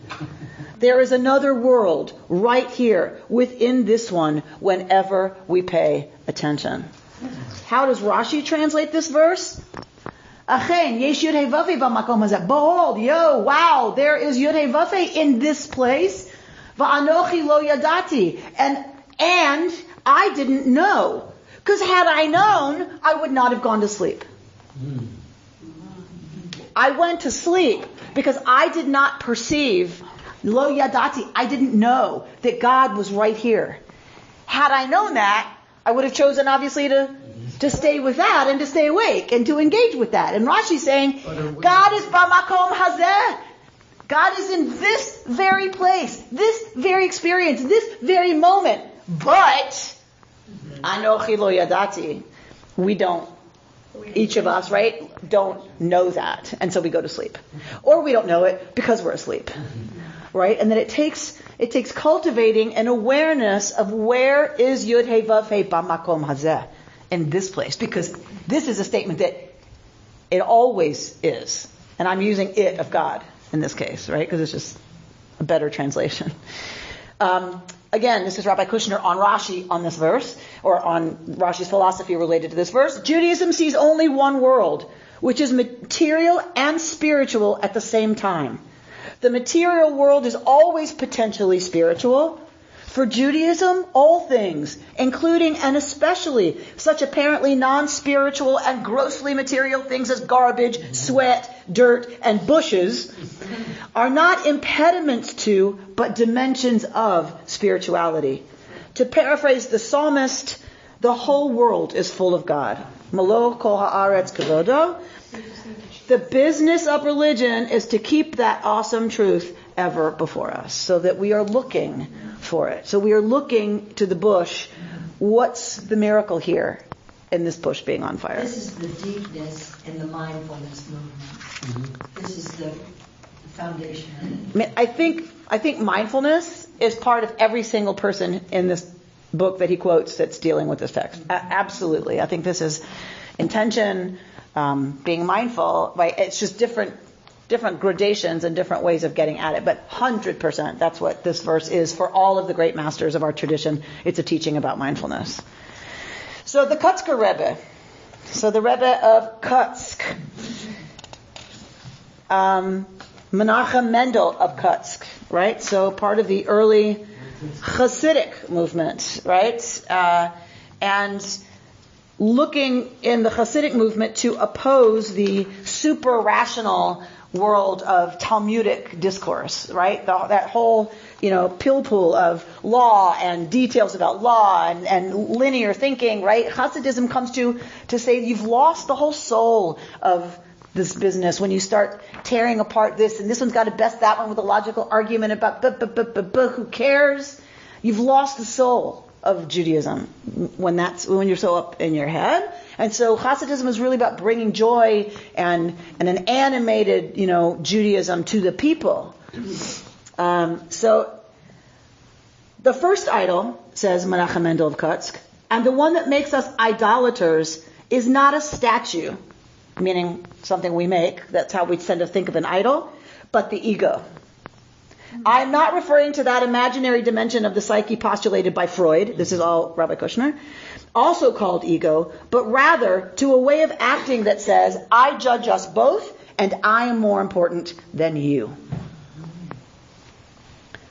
S2: There is another world right here within this one whenever we pay attention. How does Rashi translate this verse? Achen, yesh yud hei vavei b'makom hazeh. Behold, wow, there is yud hei vavei in this place. Va'anochi lo yadati. And I didn't know. Because had I known, I would not have gone to sleep. I went to sleep because I did not perceive, lo yadati, I didn't know that God was right here. Had I known that, I would have chosen obviously to stay with that and to stay awake and to engage with that. And Rashi's saying, God is b'makom hazeh. God is in this very place, this very experience, this very moment. But Anochi lo yadati. We don't, each of us, right, don't know that. And so we go to sleep. Or we don't know it because we're asleep. Right? And then it takes cultivating an awareness of where is Yud Hei Vav Hei B'makom Hazeh in this place. Because this is a statement that it always is. And I'm using it of God in this case, right? Because it's just a better translation. Again, this is Rabbi Kushner on Rashi on this verse, or on Rashi's philosophy related to this verse. Judaism sees only one world, which is material and spiritual at the same time. The material world is always potentially spiritual. For Judaism, all things, including and especially such apparently non-spiritual and grossly material things as garbage, sweat, dirt, and bushes, are not impediments to, but dimensions of spirituality. To paraphrase the psalmist, the whole world is full of God. Malo kol haaretz kavodo. The business of religion is to keep that awesome truth ever before us, so that we are looking for it. So we are looking to the bush. What's the miracle here in this bush being on fire?
S4: This is the deepness in the mindfulness movement. This is the foundation of it.
S2: I think mindfulness is part of every single person in this book that he quotes that's dealing with this text. Absolutely. I think this is intention, being mindful, right? It's just different gradations and different ways of getting at it. But 100%, that's what this verse is for all of the great masters of our tradition. It's a teaching about mindfulness. So the Kutzker Rebbe. So the Rebbe of Kutsk. Menachem Mendel of Kutsk, right? So part of the early Hasidic movement, right? And looking in the Hasidic movement to oppose the super rational world of Talmudic discourse, right? That whole, pilpul of law and details about law and linear thinking, right? Hasidism comes to say you've lost the whole soul of this business when you start tearing apart this, and this one's got to best that one with a logical argument about who cares? You've lost the soul of Judaism when you're so up in your head. And so Hasidism is really about bringing joy and an animated, Judaism to the people. So the first idol, says Menachem Mendel of Kutsk, and the one that makes us idolaters is not a statue, meaning something we make. That's how we tend to think of an idol, but the ego. I'm not referring to that imaginary dimension of the psyche postulated by Freud. This is all Rabbi Kushner. Also called ego, but rather to a way of acting that says, I judge us both, and I am more important than you.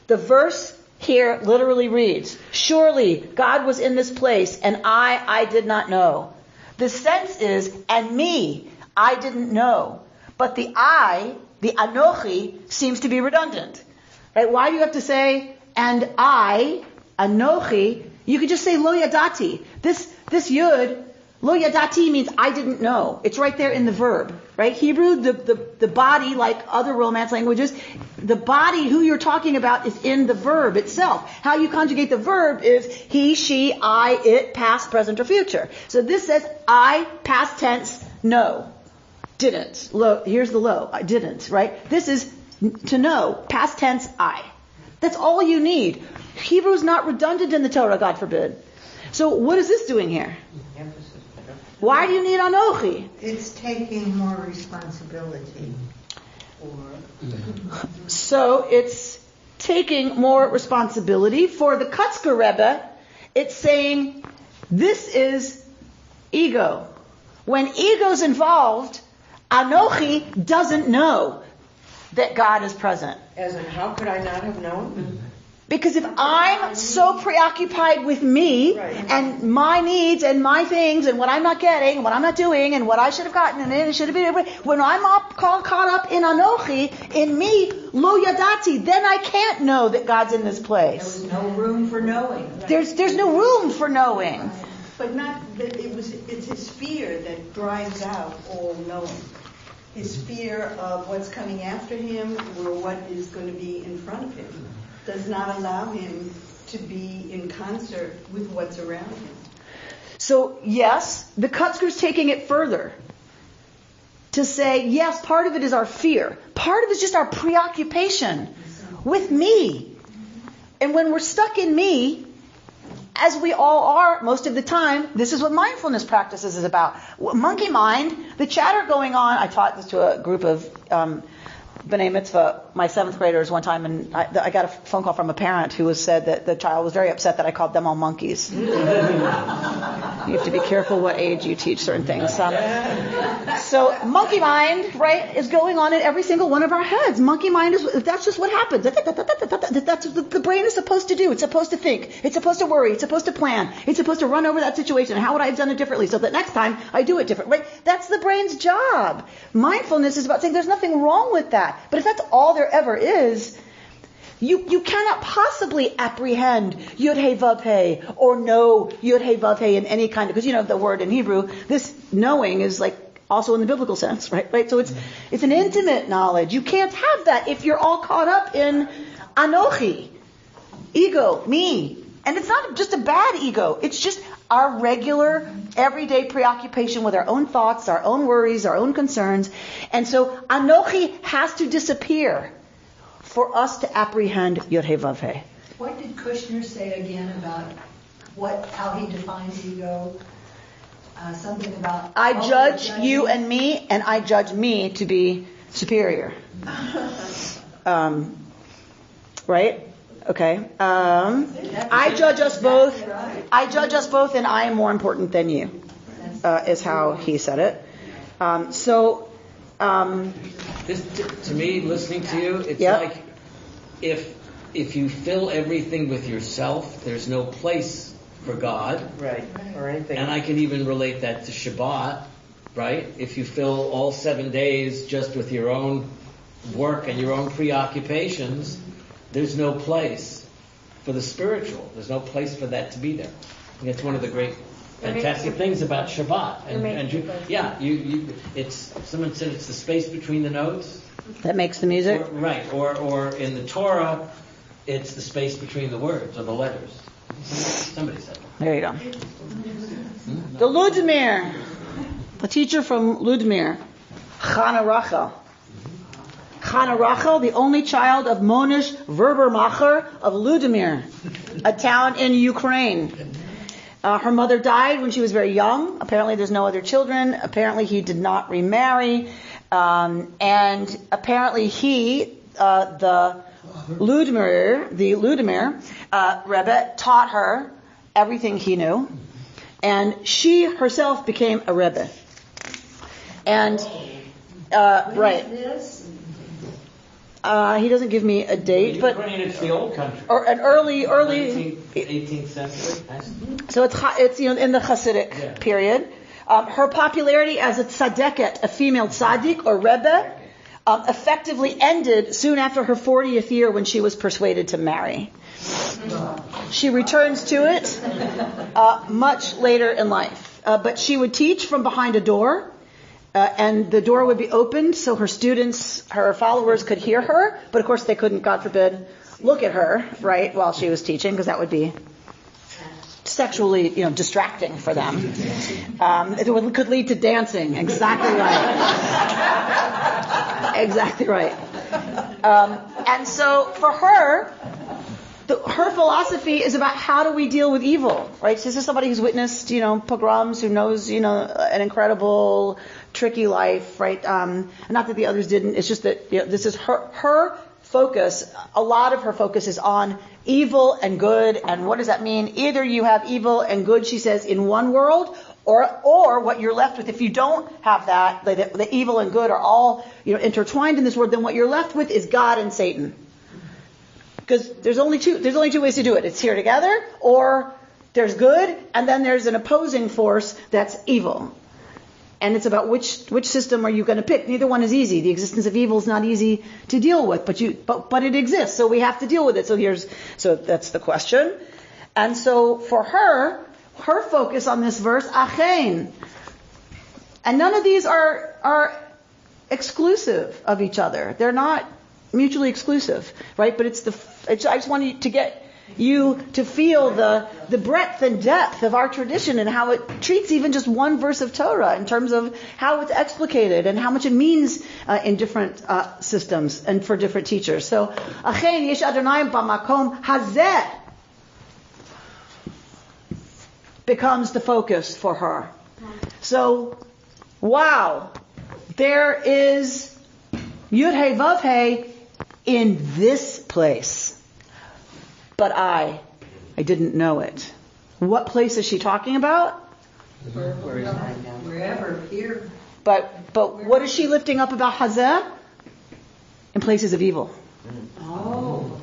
S2: The verse here literally reads, surely God was in this place, and I did not know. The sense is, and me, I didn't know. But the I, the Anochi, seems to be redundant. Right? Why do you have to say, and I, Anochi? You could just say, lo yadati. This yud, lo yadati means I didn't know. It's right there in the verb. Right? Hebrew, the body, like other Romance languages, the body, who you're talking about, is in the verb itself. How you conjugate the verb is he, she, I, it, past, present, or future. So this says, I, past tense, no. Didn't. Here's the lo. I didn't. Right? This is to know, past tense, I. That's all you need. Hebrew is not redundant in the Torah, God forbid. So what is this doing here? Why do you need Anochi?
S9: It's taking more responsibility.
S2: So it's taking more responsibility. For the Kutzker Rebbe, it's saying, this is ego. When ego's involved, Anochi doesn't know that God is present.
S3: As in, how could I not have known?
S2: Because if I'm so preoccupied with me and my needs and my things and what I'm not getting and what I'm not doing and what I should have gotten and it should have been, when I'm caught up in Anochi, in me, lo yadati, then I can't know that God's in this place.
S4: There was no room for knowing.
S2: There's no room for knowing.
S5: But not that it's his fear that drives out all knowing. His fear of what's coming after him or what is going to be in front of him does not allow him to be in concert with what's around him.
S2: So yes, the Kutzker's taking it further to say, yes, part of it is our fear. Part of it is just our preoccupation with me. And when we're stuck in me, as we all are most of the time, this is what mindfulness practices is about. Monkey mind, the chatter going on. I taught this to a group of B'nai Mitzvah, my 7th graders one time, and I got a phone call from a parent who said that the child was very upset that I called them all monkeys. You have to be careful what age you teach certain things. So monkey mind, right, is going on in every single one of our heads. Monkey mind that's just what happens. That's what the brain is supposed to do. It's supposed to think. It's supposed to worry. It's supposed to plan. It's supposed to run over that situation. How would I have done it differently so that next time I do it different, right? That's the brain's job. Mindfulness is about saying there's nothing wrong with that. But if that's all there ever is, you cannot possibly apprehend Yud Hey Vav Hey or know Yud Hey Vav Hey in any kind of, because the word in Hebrew, this knowing is like also in the biblical sense, right? So it's an intimate knowledge. You can't have that if you're all caught up in Anochi, ego, me. And it's not just a bad ego. It's just our regular, everyday preoccupation with our own thoughts, our own worries, our own concerns. And so Anochi has to disappear for us to apprehend Yod He Vav He.
S4: What did Kushner say again about how he defines ego? Something about...
S2: I judge you and me, and I judge me to be superior. Right? Okay. I judge us both. I judge us both, and I am more important than you. Is how he said it.
S6: This, to me, listening to you, it's like if you fill everything with yourself, there's no place for God.
S3: Right. Or anything.
S6: And I can even relate that to Shabbat, right? If you fill all 7 days just with your own work and your own preoccupations, there's no place for the spiritual. There's no place for that to be there. I think that's one of the great, fantastic things about Shabbat. It's someone said it's the space between the notes
S2: that makes the music.
S6: Or in the Torah, it's the space between the words or the letters. Somebody said that.
S2: There you go. The Ludmir, the teacher from Ludmir, Chana Rachel. Chana Rachel, the only child of Monish Verbermacher of Ludmir, a town in Ukraine. Her mother died when she was very young. Apparently there's no other children. Apparently he did not remarry. And apparently he, the Ludmir Rebbe, taught her everything he knew. And she herself became a Rebbe. And, right. He doesn't give me a date, but
S6: Ukraine, it's the old country,
S2: or an early
S6: 18th century.
S2: So it's in the Hasidic period. Her popularity as a tzaddiket, a female tzaddik or rebbe, effectively ended soon after her 40th year when she was persuaded to marry. She returns to it much later in life, but she would teach from behind a door. And the door would be opened so her students, her followers could hear her, but of course they couldn't, God forbid, look at her, right, while she was teaching, because that would be sexually, distracting for them. It could lead to dancing. Exactly right. Exactly right. And so for her, her philosophy is about how do we deal with evil, right? So this is somebody who's witnessed, pogroms, who knows, an incredible, tricky life, right? Not that the others didn't. It's just that this is her focus. A lot of her focus is on evil and good. And what does that mean? Either you have evil and good, she says, in one world, or what you're left with. If you don't have that, the evil and good are all intertwined in this world, then what you're left with is God and Satan. Because there's only two ways to do it. It's here together, or there's good, and then there's an opposing force that's evil. And it's about which system are you going to pick. Neither one is easy. The existence of evil is not easy to deal with, but it exists, so we have to deal with it. So that's the question. And so for her focus on this verse, achein. And none of these are exclusive of each other. They're not mutually exclusive, right? But I just want you to get you to feel the breadth and depth of our tradition and how it treats even just one verse of Torah in terms of how it's explicated and how much it means in different systems and for different teachers. So, Achein yesh Adonai b'makom hazeh becomes the focus for her. So, wow, there is Yud Hey Vav Hey in this place. But I didn't know it. What place is she talking about?
S4: Wherever, here.
S2: But what is she lifting up about Hazeh? In places of evil.
S4: Oh.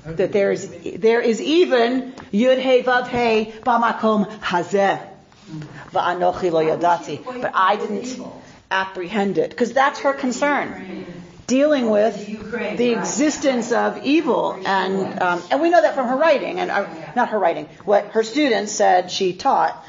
S2: That there is even Yud Hey Vav Hey Bamakom Hazeh. Va'anochi lo yadati. But I didn't apprehend it. Because that's her concern. Dealing with the existence of evil. And we know that from her writing. And not her writing. What her students said she taught.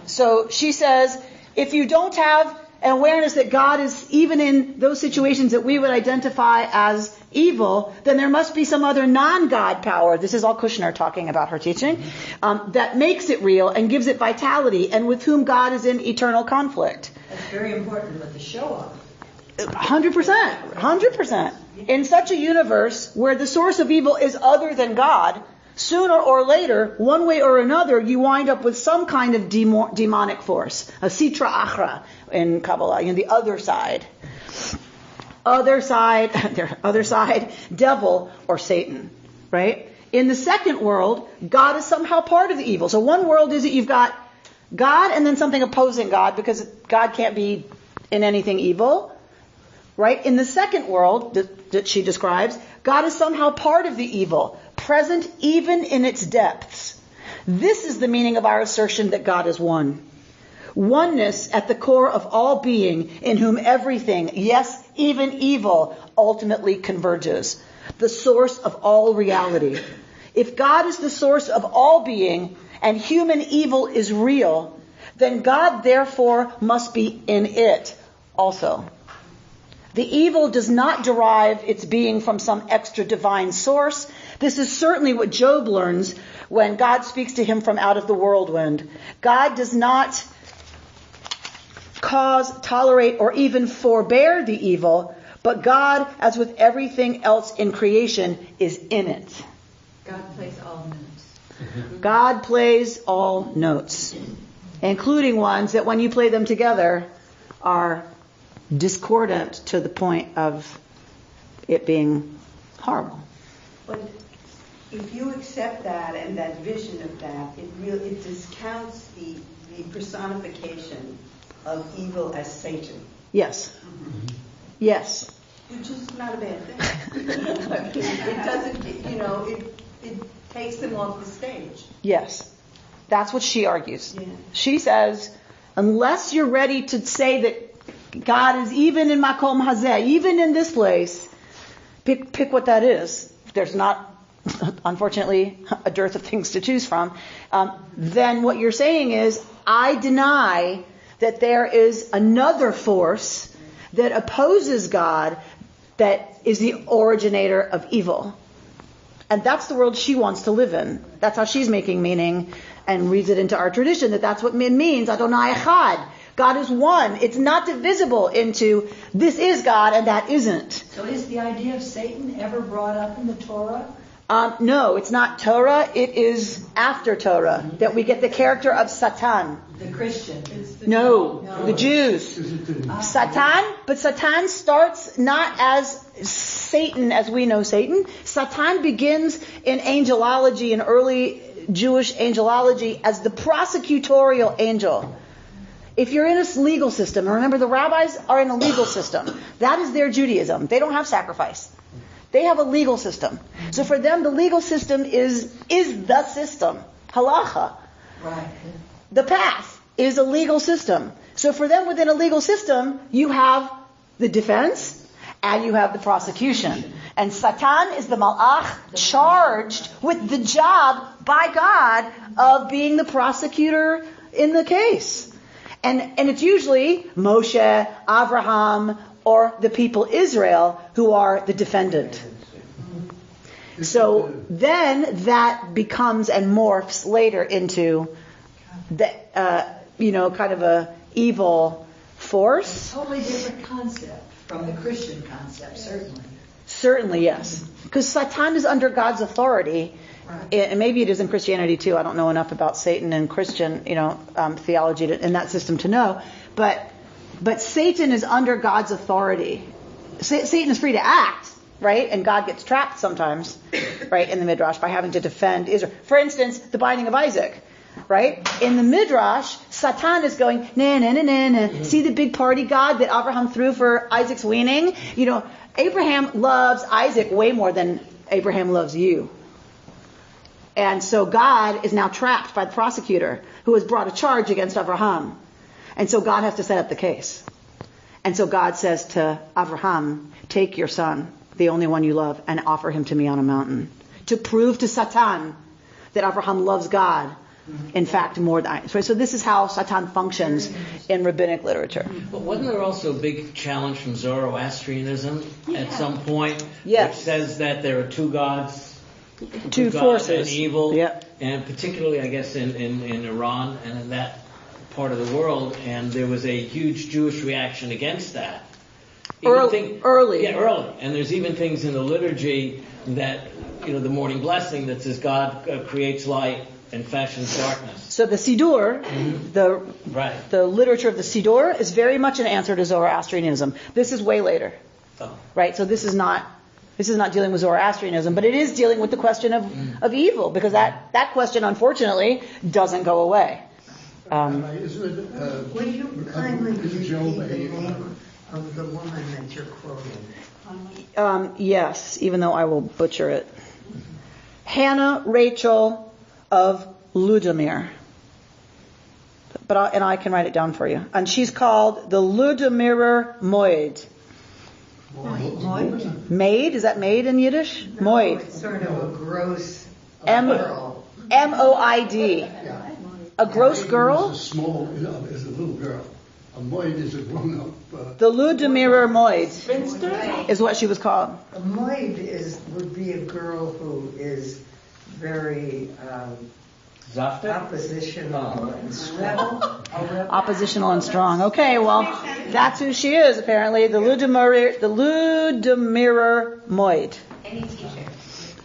S2: So she says, if you don't have an awareness that God is even in those situations that we would identify as evil, then there must be some other non-God power. This is all Kushner talking about her teaching, that makes it real and gives it vitality, and with whom God is in eternal conflict.
S4: That's very important with the show-off.
S2: 100%. In such a universe where the source of evil is other than God, sooner or later, one way or another, you wind up with some kind of demonic force. A sitra achra in Kabbalah, the other side. Other side, devil or Satan, right? In the second world, God is somehow part of the evil. So one world is that you've got God and then something opposing God, because God can't be in anything evil, right? In the second world that she describes, God is somehow part of the evil, present even in its depths. This is the meaning of our assertion that God is one. Oneness at the core of all being, in whom everything, yes, even evil, ultimately converges. The source of all reality. If God is the source of all being, and human evil is real, then God therefore must be in it also. The evil does not derive its being from some extra divine source. This is certainly what Job learns when God speaks to him from out of the whirlwind. God does not cause, tolerate, or even forbear the evil, but God, as with everything else in creation, is in it.
S4: God plays all notes.
S2: God plays all notes, including ones that when you play them together are discordant to the point of it being horrible.
S5: But if you accept that and that vision of that, it discounts the personification of evil as Satan.
S2: Yes. Yes.
S5: Which is not a bad thing. It doesn't, it takes them off the stage.
S2: Yes. That's what she argues.
S5: Yeah.
S2: She says, unless you're ready to say that God is even in Makom Hazeh, even in this place, pick what that is. There's not, unfortunately, a dearth of things to choose from. Then what you're saying is, I deny that there is another force that opposes God that is the originator of evil. And that's the world she wants to live in. That's how she's making meaning and reads it into our tradition, that's what min means, Adonai Echad. God is one. It's not divisible into this is God and that isn't.
S4: So is the idea of Satan ever brought up in the Torah?
S2: No, it's not Torah. It is after Torah that we get the character of Satan.
S4: The Christian.
S2: No, the Jews. Satan, but Satan starts not as Satan as we know Satan. Satan begins in angelology, in early Jewish angelology, as the prosecutorial angel. If you're in a legal system, and remember the rabbis are in a legal system, that is their Judaism. They don't have sacrifice. They have a legal system. So for them, the legal system is the system. Halacha.
S4: Right.
S2: The path is a legal system. So for them, within a legal system, you have the defense and you have the prosecution. And Satan is the malach charged with the job by God of being the prosecutor in the case. And it's usually Moshe, Abraham, or the people Israel who are the defendant. So then that becomes and morphs later into the kind of a evil force.
S4: A totally different concept from the Christian concept, certainly.
S2: Certainly, yes. Because Satan is under God's authority. Right. And maybe it is in Christianity too. I don't know enough about Satan and Christian, theology in that system to know. But But Satan is under God's authority. Satan is free to act, right? And God gets trapped sometimes, right, in the Midrash by having to defend Israel. For instance, the binding of Isaac, right? In the Midrash, Satan is going, nah, nah, nah, nah, nah. See the big party God that Abraham threw for Isaac's weaning? You know, Abraham loves Isaac way more than Abraham loves you. And so God is now trapped by the prosecutor who has brought a charge against Abraham. And so God has to set up the case. And so God says to Abraham, take your son, the only one you love, and offer him to me on a mountain. To prove to Satan that Abraham loves God, in fact, more than I. So this is how Satan functions in rabbinic literature.
S6: But wasn't there also a big challenge from Zoroastrianism at some point?
S2: Yes.
S6: Which says that there are two gods.
S2: Two
S6: God
S2: forces.
S6: and evil.
S2: Yep.
S6: And particularly, I guess, in Iran and in that part of the world. And there was a huge Jewish reaction against that.
S2: Early.
S6: Yeah, early. And there's even things in the liturgy that, you know, the morning blessing that says God creates light and fashions darkness.
S2: So the Siddur, the literature of the Siddur, is very much an answer to Zoroastrianism. This is way later, right? So this is not dealing with Zoroastrianism, but it is dealing with the question of evil, because that question, unfortunately, doesn't go away.
S4: Will you kindly repeat the name of the woman that you're quoting?
S2: Yes, even though I will butcher it. Hannah Rachel of Ludimir. And I can write it down for you. And she's called the Ludimirer Moed.
S4: Moed?
S2: Maid? Is that maid in Yiddish?
S4: No,
S2: Moed.
S4: it's sort of a gross girl.
S2: M-O-I-D. A gross girl?
S10: Is a little girl. A moed is a grown-up.
S2: The Ludimirer Moed is what she was called.
S4: A moed would be a girl who is very oppositional and strong.
S2: Oppositional and strong. Okay, well, that's who she is, apparently. The Ludimirer Moed.
S8: Any teacher.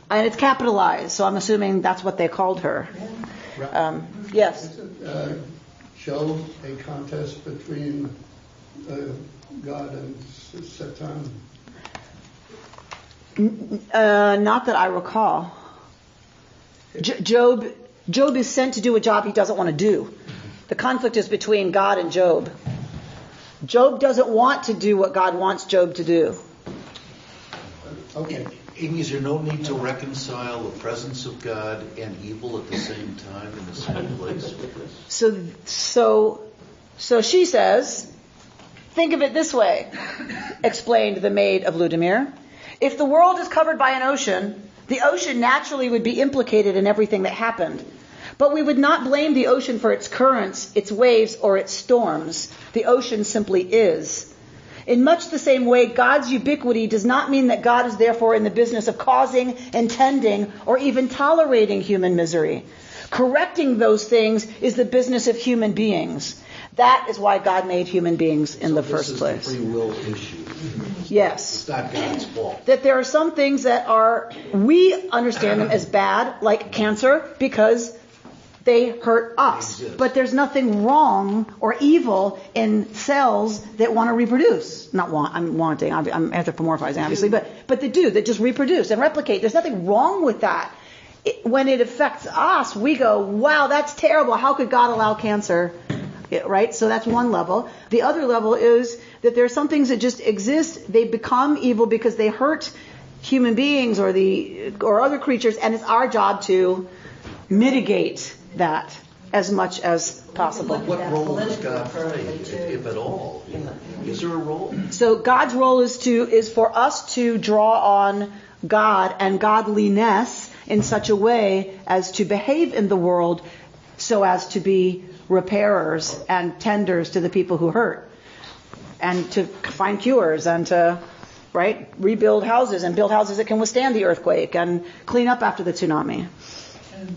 S2: And it's capitalized, so I'm assuming that's what they called her. Yes?
S10: Show a contest between God and Satan?
S2: Not that I recall. Job is sent to do a job he doesn't want to do. The conflict is between God and Job. Job doesn't want to do what God wants Job to do.
S10: Okay.
S7: Amy, is there no need to reconcile the presence of God and evil at the same time in the same place?
S2: So she says, think of it this way, explained the maid of Ludimir. If the world is covered by an ocean, the ocean naturally would be implicated in everything that happened. But we would not blame the ocean for its currents, its waves, or its storms. The ocean simply is. In much the same way, God's ubiquity does not mean that God is therefore in the business of causing, intending, or even tolerating human misery. Correcting those things is the business of human beings. That is why God made human beings in the first place.
S7: This is the free will issue.
S2: Yes.
S7: It's not God's fault.
S2: That there are some things that we understand them as bad, like cancer, because they hurt us. But there's nothing wrong or evil in cells that want to reproduce. I'm anthropomorphizing, obviously, but they do, that just reproduce and replicate. There's nothing wrong with that. When it affects us, we go, wow, that's terrible. How could God allow cancer? Right? So that's one level. The other level is that there are some things that just exist. They become evil because they hurt human beings or other creatures, and it's our job to mitigate that as much as possible.
S7: What role does God play, if at all? Is there a role?
S2: So God's role is for us to draw on God and godliness in such a way as to behave in the world so as to be repairers and tenders to the people who hurt, and to find cures, and to rebuild houses and build houses that can withstand the earthquake and clean up after the tsunami.
S10: And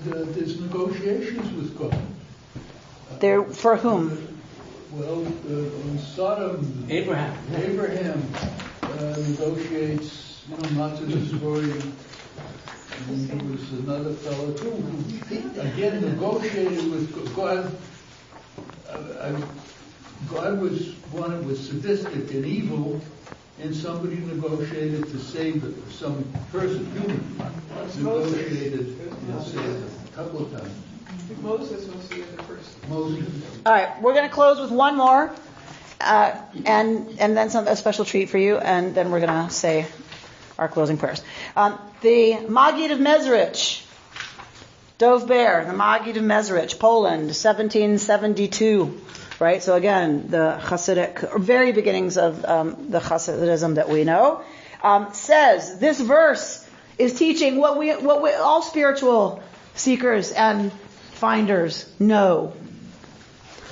S10: there's negotiations with God.
S2: There for whom?
S10: Well, Sodom.
S6: Abraham
S10: negotiates, not to destroy. And there was another fellow too who again negotiated with God.
S14: God was one that was sadistic and evil, and somebody negotiated to save it. Some person, human, negotiated and saved it a couple of times.
S13: Moses was the other person.
S14: Moses.
S2: All right, we're going to close with one more, and then a special treat for you, and then we're going to say our closing prayers. The Maggid of Mezrich, Dov Ber, the Maggid of Mezrich, Poland, 1772. Right, so again, the Hasidic, very beginnings of the Hasidism that we know, says this verse is teaching what we all spiritual seekers and finders know,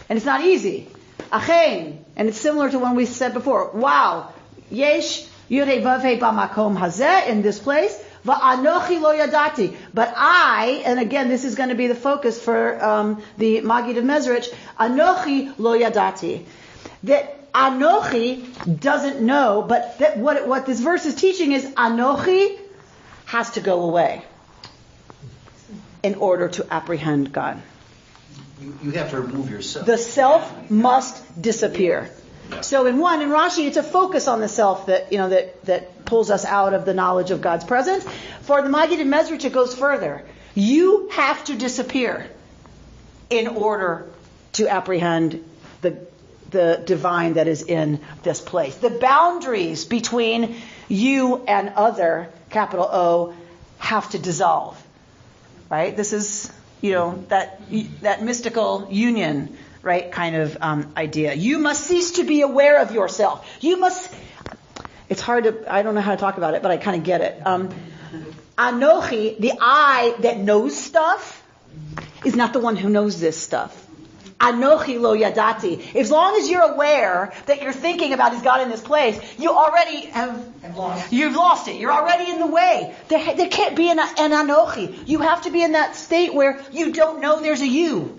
S2: and it's not easy. Achen, and it's similar to when we said before. Wow, yesh yurei vavhei b'makom hazeh, in this place. Va'anochi lo yadati. But I, and again, this is going to be the focus for the Maggid of Mezrich, Anochi lo yadati. That Anochi doesn't know, but that what this verse is teaching is Anochi has to go away in order to apprehend God.
S7: You have to remove yourself.
S2: The self must disappear. So in Rashi, it's a focus on the self that pulls us out of the knowledge of God's presence. For the Maggid of Mezrich, it goes further. You have to disappear in order to apprehend the divine that is in this place. The boundaries between you and other, capital O, have to dissolve. Right? This is, that mystical union, right, kind of idea. You must cease to be aware of yourself. It's hard to, I don't know how to talk about it, but I kind of get it. Anochi, the I that knows stuff, is not the one who knows this stuff. Anochi lo yadati. As long as you're aware that you're thinking about is God in this place, you already you've lost it. You're already in the way. There can't be an anochi. You have to be in that state where you don't know there's a you.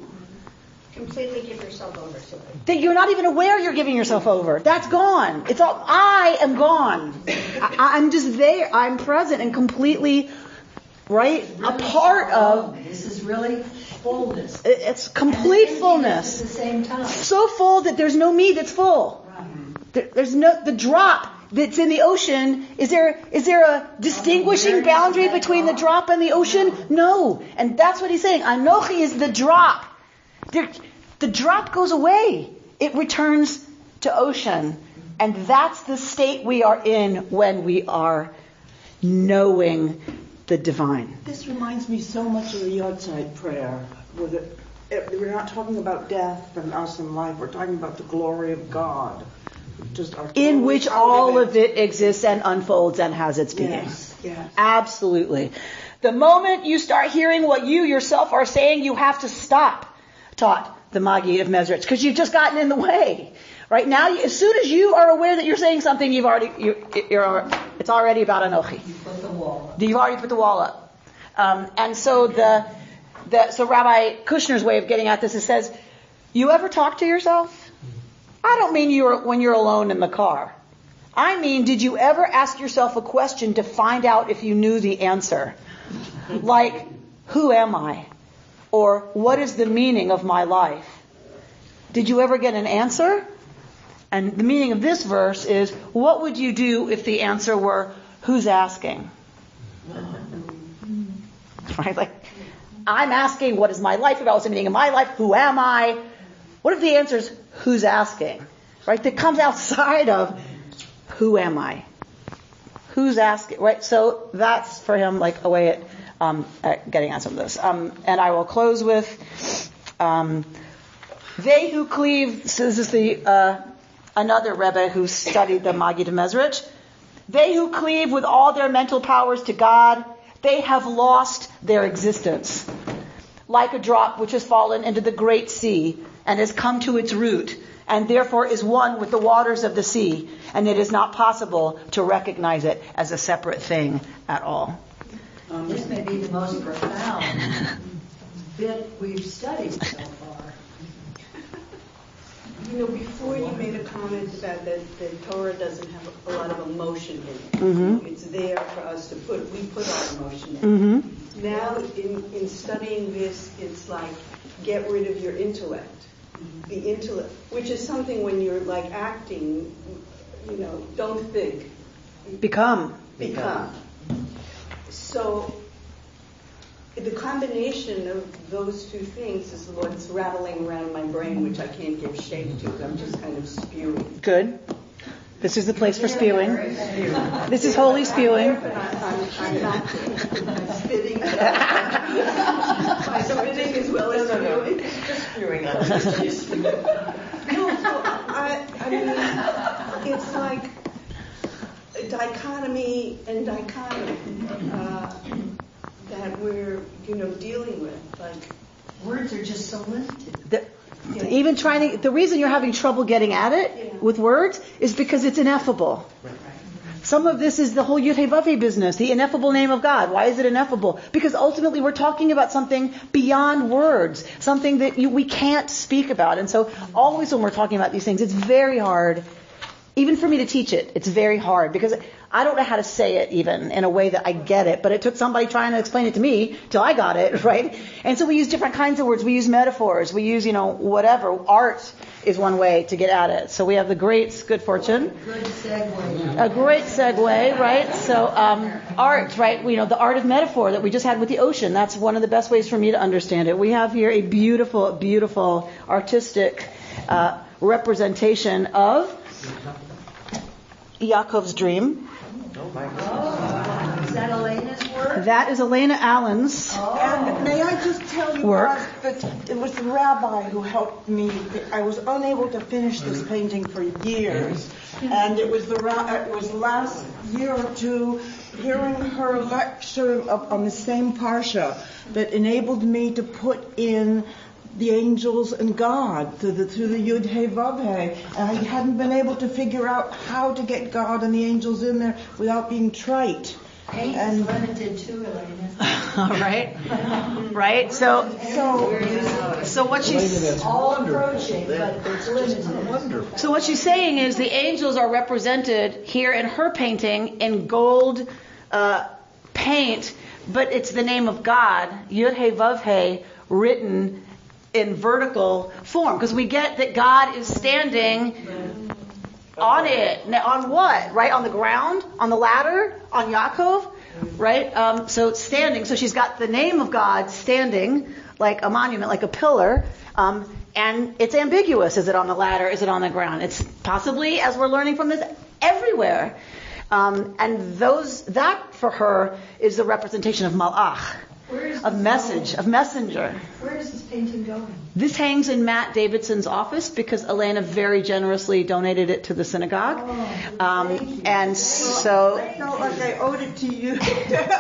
S4: Completely give yourself over to it.
S2: That you're not even aware you're giving yourself over. That's gone. It's all, I am gone. I'm just there. I'm present and completely, right, a part of.
S4: This is really fullness.
S2: It's complete fullness.
S4: At the same time.
S2: So full that there's no me that's full. Right. There's the drop that's in the ocean. Is there a distinguishing boundary between the drop and the ocean? No. And that's what he's saying. Anochi is the drop. The drop goes away. It returns to ocean. And that's the state we are in when we are knowing the divine.
S9: This reminds me so much of the Yotzeit prayer. We're not talking about death and us and life. We're talking about the glory of God.
S2: In which all of it exists and unfolds and has its being.
S9: Yes.
S2: Absolutely. The moment you start hearing what you yourself are saying, you have to stop. Taught the Maggid of Mezrich, because you've just gotten in the way. Right now, as soon as you are aware that you're saying something, it's already about Anochi. You've already put the wall up. And so so Rabbi Kushner's way of getting at this is says, you ever talk to yourself? I don't mean when you're alone in the car. I mean, did you ever ask yourself a question to find out if you knew the answer? Like, who am I? Or what is the meaning of my life? Did you ever get an answer? And the meaning of this verse is, what would you do if the answer were, who's asking? Right? Like, I'm asking, what is my life about? What's the meaning of my life? Who am I? What if the answer is, who's asking? Right? That comes outside of, who am I? Who's asking? Right? So that's for him like a way at getting at some of this. And I will close with, they who cleave, so this is the another Rebbe who studied the Maggid of Mezrich. They who cleave with all their mental powers to God, they have lost their existence. Like a drop which has fallen into the great sea and has come to its root, and therefore is one with the waters of the sea, and it is not possible to recognize it as a separate thing at all.
S4: This may be the most profound bit we've studied so far.
S5: Before you made a comment about that the Torah doesn't have a lot of emotion in it.
S2: Mm-hmm.
S5: It's there for us to we put our emotion in.
S2: Mm-hmm.
S5: Now, in studying this, it's like, get rid of your intellect. the intellect, which is something when you're like acting, don't think.
S2: Become.
S5: So the combination of those two things is what's rattling around my brain, which I can't give shape to. I'm just kind of spewing.
S2: Good. This is the place for spewing. This is holy spewing.
S5: I'm not spitting. I'm spitting as well as spewing.
S3: Just spewing out.
S5: I mean, it's like a dichotomy and dichotomy that we're, dealing with. Like,
S4: words are just so limited.
S2: Even the reason you're having trouble getting at it with words is because it's ineffable. Some of this is the whole Yud Hey Vav Hey business, the ineffable name of God. Why is it ineffable? Because ultimately we're talking about something beyond words, something that we can't speak about. And so always when we're talking about these things, it's very hard, even for me to teach it, it's very hard because I don't know how to say it even in a way that I get it, but it took somebody trying to explain it to me till I got it, right? And so we use different kinds of words. We use metaphors. We use, whatever. Art is one way to get at it. So we have the great good fortune.
S4: Good segue.
S2: A great segue, right? So art, right? The art of metaphor that we just had with the ocean. That's one of the best ways for me to understand it. We have here a beautiful, beautiful artistic representation of Yaakov's dream.
S4: Is that Elena's work?
S2: That is Elena Allen's
S9: And may I just tell you
S2: work.
S9: that it was the rabbi who helped me. I was unable to finish this painting for years, and it was last year or two hearing her lecture on the same parsha that enabled me to put in the angels and God through the Yud Hey Vav Hey, and I hadn't been able to figure out how to get God and the angels in there without being trite.
S4: Paint is limited too, Elena.
S2: All right. Right? So what she's
S4: all approaching, but it's limited.
S2: So what she's saying is the angels are represented here in her painting in gold paint, but it's the name of God, Yud Hey Vav Hey, written in vertical form, because we get that God is standing on it. On what? Right? On the ground? On the ladder? On Yaakov? Right? So standing. So she's got the name of God standing like a monument, like a pillar. And it's ambiguous. Is it on the ladder? Is it on the ground? It's possibly, as we're learning from this, everywhere. And that for her is the representation of malach. Of messenger.
S4: Where is this painting going?
S2: This hangs in Matt Davidson's office because Elena very generously donated it to the synagogue. And so
S9: I felt like I owed it to you.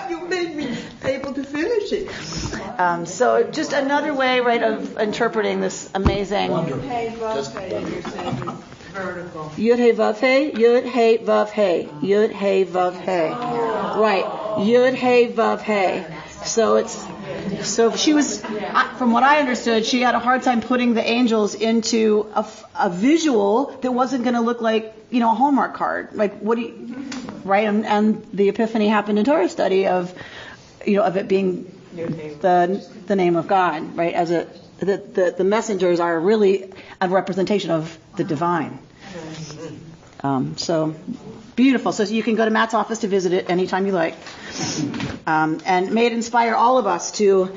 S9: You made me able to finish it.
S2: So just another way, right, of interpreting this amazing.
S5: Hey, Vav Hey, you're saying vertical.
S2: Yud Hey Vav Hey, Yud Hey Vav Hey, Yud Hey Vav Hey. Right, Yud Hey Vav Hey. So she was, from what I understood, she had a hard time putting the angels into a visual that wasn't going to look like, a Hallmark card. Like, right? And the epiphany happened in Torah study of it being the name of God, right? As the messengers are really a representation of the divine. So beautiful. So you can go to Matt's office to visit it anytime you like. And may it inspire all of us to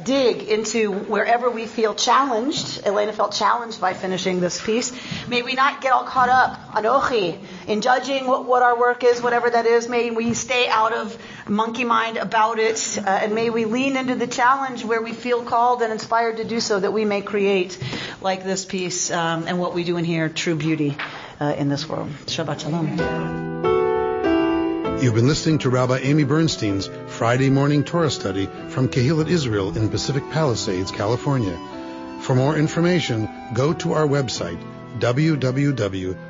S2: dig into wherever we feel challenged. Elena felt challenged by finishing this piece. May we not get all caught up, anochi, in judging what our work is, whatever that is. May we stay out of monkey mind about it. And may we lean into the challenge where we feel called and inspired to do so, that we may create, like this piece, and what we do in here, true beauty in this world. Shabbat Shalom.
S1: You've been listening to Rabbi Amy Bernstein's Friday morning Torah study from Kehillat Israel in Pacific Palisades, California. For more information, go to our website, www.ourki.org.